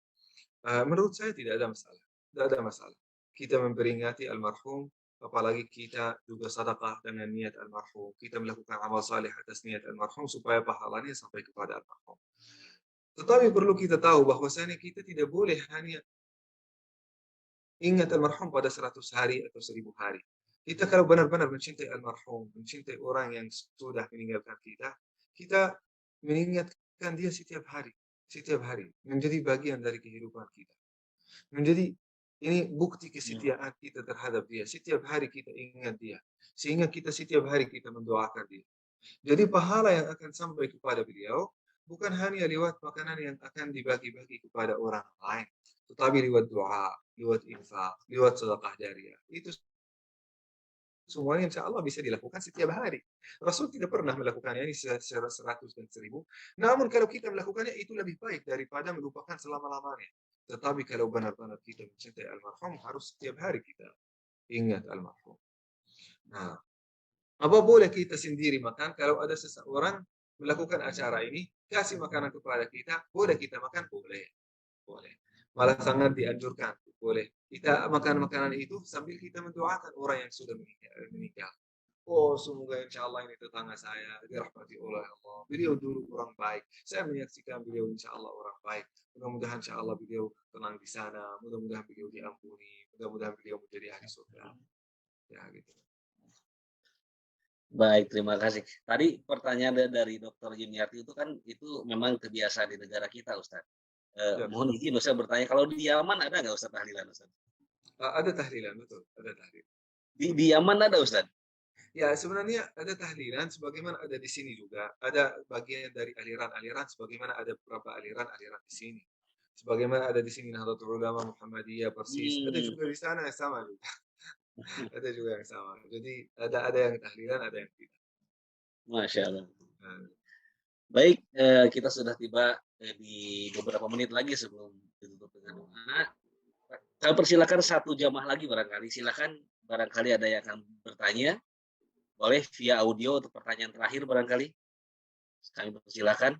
Speaker 3: Menurut saya tidak ada masalah, tidak ada masalah. Kita memperingati almarhum, apalagi kita juga sedekah dengan niat almarhum. Kita melakukan amal saleh atas niat almarhum supaya pahalanya sampai kepada almarhum. Tetapi perlu kita tahu bahwasanya kita tidak boleh hanya ingat almarhum pada 100 hari atau 1000 hari. Kita kalau benar-benar mencintai almarhum, mencintai orang yang sudah meninggalkan kita, kita mengingatkan dia setiap hari, menjadi bagian dari kehidupan kita. Menjadi ini bukti kesetiaan kita terhadap dia. Setiap hari kita ingat dia. Sehingga kita setiap hari kita mendoakan dia. Jadi pahala yang akan sampai kepada beliau bukan hanya lewat makanan yang akan dibagi-bagi kepada orang lain, tetapi lewat doa, lewat infak, lewat sedekah jariah. Itu semuanya insya Allah bisa dilakukan setiap hari. Rasul tidak pernah melakukannya ini secara 100 dan 1000. Namun kalau kita melakukannya itu lebih baik daripada melupakan selama-lamanya. Tetapi kalau benar-benar kita mencintai almarhum, harus setiap hari kita ingat almarhum. Nah, apa boleh kita sendiri makan kalau ada seseorang melakukan acara ini, kasih makanan kepada kita, boleh kita makan? Boleh. Boleh. Malah sangat dianjurkan. Boleh. Kita makan makanan itu sambil kita mendoakan orang yang sudah meninggal. Oh, semoga insya Allah ini tetangga saya dirahmati oleh Allah. Beliau dulu orang baik. Saya menyaksikan beliau insya Allah orang baik. Mudah-mudahan insya Allah beliau tenang di sana. Mudah-mudahan beliau diampuni. Mudah-mudahan beliau menjadi ahli surga. Ya gitu.
Speaker 2: Baik, terima kasih. Tadi pertanyaan dari Dokter Yuniarti itu kan itu memang kebiasaan di negara kita, Ustaz.
Speaker 3: Ya.
Speaker 2: Mohon izin Ustaz bertanya, kalau di Yaman ada nggak Ustaz tahlilan, Ustaz?
Speaker 3: Ada tahlilan, betul. Ada tahlilan.
Speaker 2: Di Yaman ada, Ustaz?
Speaker 3: Ya, sebenarnya ada tahlilan sebagaimana ada di sini juga. Ada bagian dari aliran-aliran sebagaimana ada beberapa aliran-aliran di sini. Sebagaimana ada di sini Nahdlatul Ulama, Muhammadiyah, Persis, ada juga di sana yang sama juga. Ada juga yang sama. Jadi ada yang tahlilan, ada yang tidak.
Speaker 2: Masya Allah.
Speaker 3: Nah,
Speaker 2: Baik, kita sudah tiba di beberapa menit lagi sebelum ditutup dengan doa. Kami persilakan satu jamaah lagi barangkali. Silakan barangkali ada yang akan bertanya. Boleh via audio untuk pertanyaan terakhir barangkali. Kami persilakan.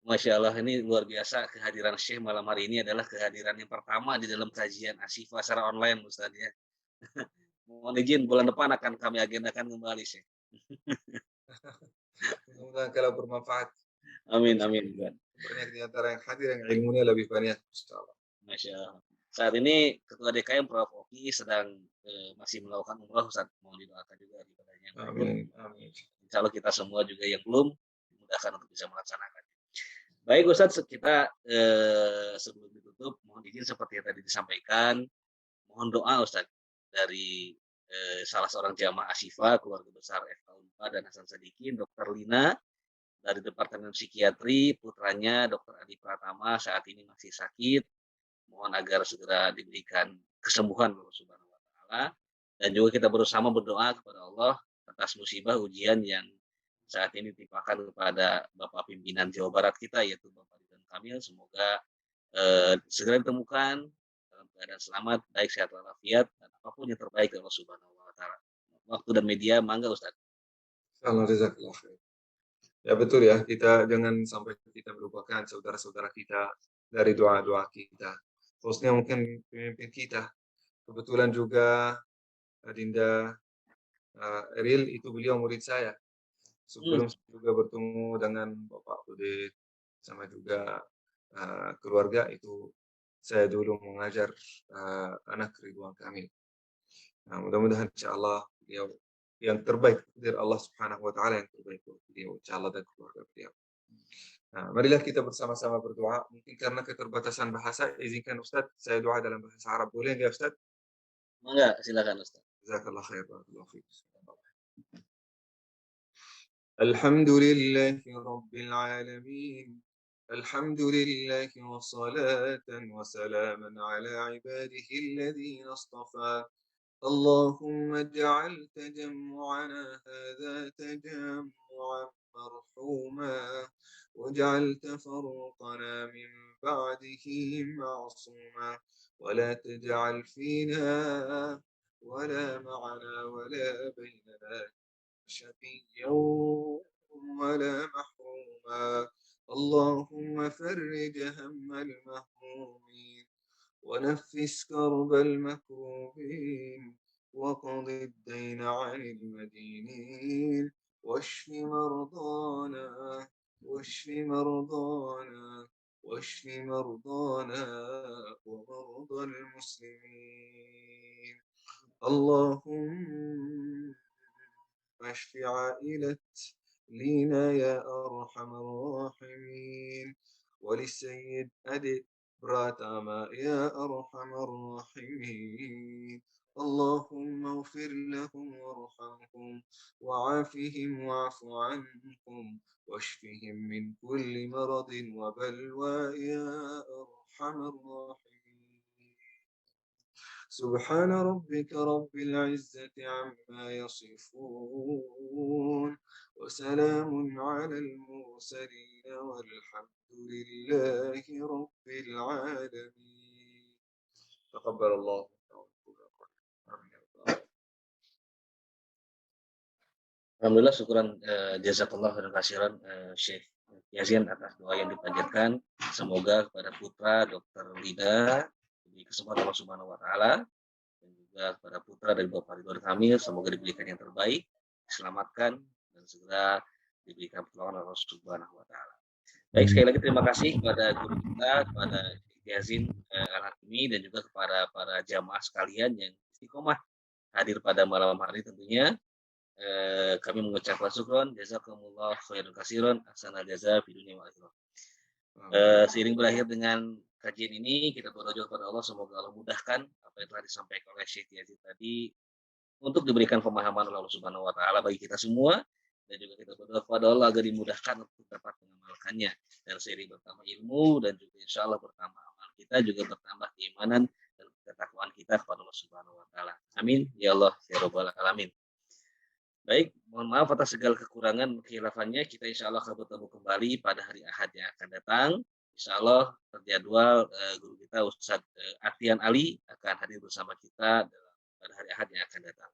Speaker 2: Masya Allah, ini luar biasa kehadiran Syekh malam hari ini adalah kehadiran yang pertama di dalam kajian Asyifa secara online, Ustaz ya. Mohon izin bulan depan akan kami agendakan kembali, Syekh.
Speaker 3: Mudah-mudahan kalau bermanfaat.
Speaker 2: Amin, amin.
Speaker 3: Banyak di antara yang hadir yang ilmunya lebih banyak.
Speaker 2: Masya Allah. Saat ini Ketua DKM Prof. Oki sedang masih melakukan umrah, Ustaz. Mohon didoakan juga ibadahnya.
Speaker 3: Amin, amin.
Speaker 2: Insya Allah kita semua juga yang belum dimudahkan untuk bisa melaksanakan. Baik Ustaz, kita sebelum ditutup, mohon izin seperti yang tadi disampaikan, mohon doa Ustaz dari salah seorang jamaah Asyifa, keluarga besar FK Unpad dan Hasan Sadikin, Dr. Lina, dari Departemen Psikiatri, putranya Dr. Adi Pratama saat ini masih sakit, mohon agar segera diberikan kesembuhan oleh Subhanahu wa Ta'ala, dan juga kita bersama berdoa kepada Allah atas musibah ujian yang saat ini ditimpakan kepada Bapak pimpinan Jawa Barat kita, yaitu Bapak Ridwan Kamil. Semoga segera ditemukan dalam keadaan selamat, baik sehat walafiat, dan apapun yang terbaik dari Allah Subhanahu wa Ta'ala. Waktu dan media, mangga Ustaz.
Speaker 3: Ya betul ya, kita jangan sampai kita melupakan saudara-saudara kita dari doa-doa kita. Khususnya mungkin pemimpin kita. Kebetulan juga Adinda Eril itu beliau murid saya. Sebelum juga bertemu dengan Bapak Bude sama juga keluarga itu saya dulu mengajar anak Ridwan Kamil. Nah, mudah-mudahan insyaallah beliau yang terbaik takdir Allah Subhanahu wa taala yang terbaik buat beliau insyaallah dan keluarga beliau. Nah, marilah kita bersama-sama berdoa. Mungkin karena keterbatasan bahasa, izinkan Ustaz saya doa dalam bahasa Arab. Boleh enggak Ustaz?
Speaker 2: Mangga, silakan Ustaz.
Speaker 3: Jazakallah khair. Barakallahu fiik. الحمد لله رب العالمين الحمد لله وصلاة وسلاما على عباده الذين اصطفى اللهم اجعل تجمعنا هذا تجمعا مرحوما واجعل تفرقنا من بعده معصوما ولا تجعل فينا ولا معنا ولا بيننا شقيا ولا محروما اللهم فرج هم المهمومين ونفس كرب المكروبين وقض الدين عن المدينين واشف مرضانا واشف مرضانا واشف مرضانا ومرضى المسلمين اللهم اشف عائلة لينا يا أرحم الراحمين وللسيد أدي براتاما يا أرحم الراحمين اللهم اغفر لهم وارحمهم وعافهم واعف عنهم واشفهم من كل مرض وبلوى يا أرحم الراحمين سبحان ربك رب العزة عما يصفون وسلام على المرسلين والحمد لله رب العالمين تقبل الله
Speaker 2: Alhamdulillah, syukuran jazakallah khairan kasiran Syekh Yazin atas doa yang dipanjatkan. Semoga kepada putra Dr. Lida diberi kesempatan Allah Subhanahu wa taala dan juga kepada putra dari Bapak Ridwan Kamil semoga diberikan yang terbaik, diselamatkan dan segera diberikan pertolongan Allah Subhanahu wa taala. Baik, sekali lagi terima kasih kepada guru kita, kepada Syekh Yazin Al-Hakimi dan juga kepada para jamaah sekalian yang istiqomah hadir pada malam hari tentunya. Kami mengucapkan syukron, jazakumullah khairan katsiran, ahsanal jaza fid dunya wal akhirah. Seiring berakhir dengan kajian ini, kita berdoa kepada Allah semoga Allah mudahkan apa yang telah disampaikan oleh Syekh Yazid tadi untuk diberikan pemahaman oleh Allah Subhanahu wa taala bagi kita semua dan juga kita berdoa kepada Allah agar dimudahkan untuk dapat mengamalkannya dan seiring bertambah ilmu dan juga insyaallah bertambah amal kita juga bertambah keimanan dan ketakwaan kita kepada Allah Subhanahu wa taala. Amin ya Allah ya rabbal alamin. Baik, mohon maaf atas segala kekurangan kehilafannya. Kita insya Allah akan bertemu kembali pada hari Ahad yang akan datang. Insya Allah terjadwal guru kita Ustadz Atian Ali akan hadir bersama kita pada hari Ahad yang akan datang.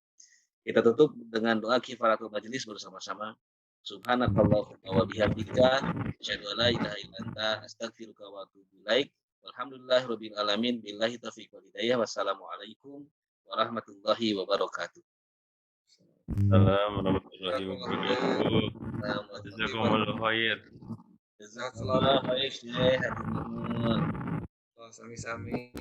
Speaker 2: Kita tutup dengan doa kifaratul majelis bersama-sama. Subhanakallahumma wa bihamdika asyhadu an la ilaha illa anta astaghfiruka wa atubu ilaik. Walhamdulillahirabbil alamin billahi taufiq wal hidayah. Wassalamualaikum warahmatullahi wabarakatuh.
Speaker 5: Assalamualaikum warahmatullahi wabarakatuh. Jazakumullah khair.
Speaker 2: Jazakallah khair.
Speaker 3: sami-sami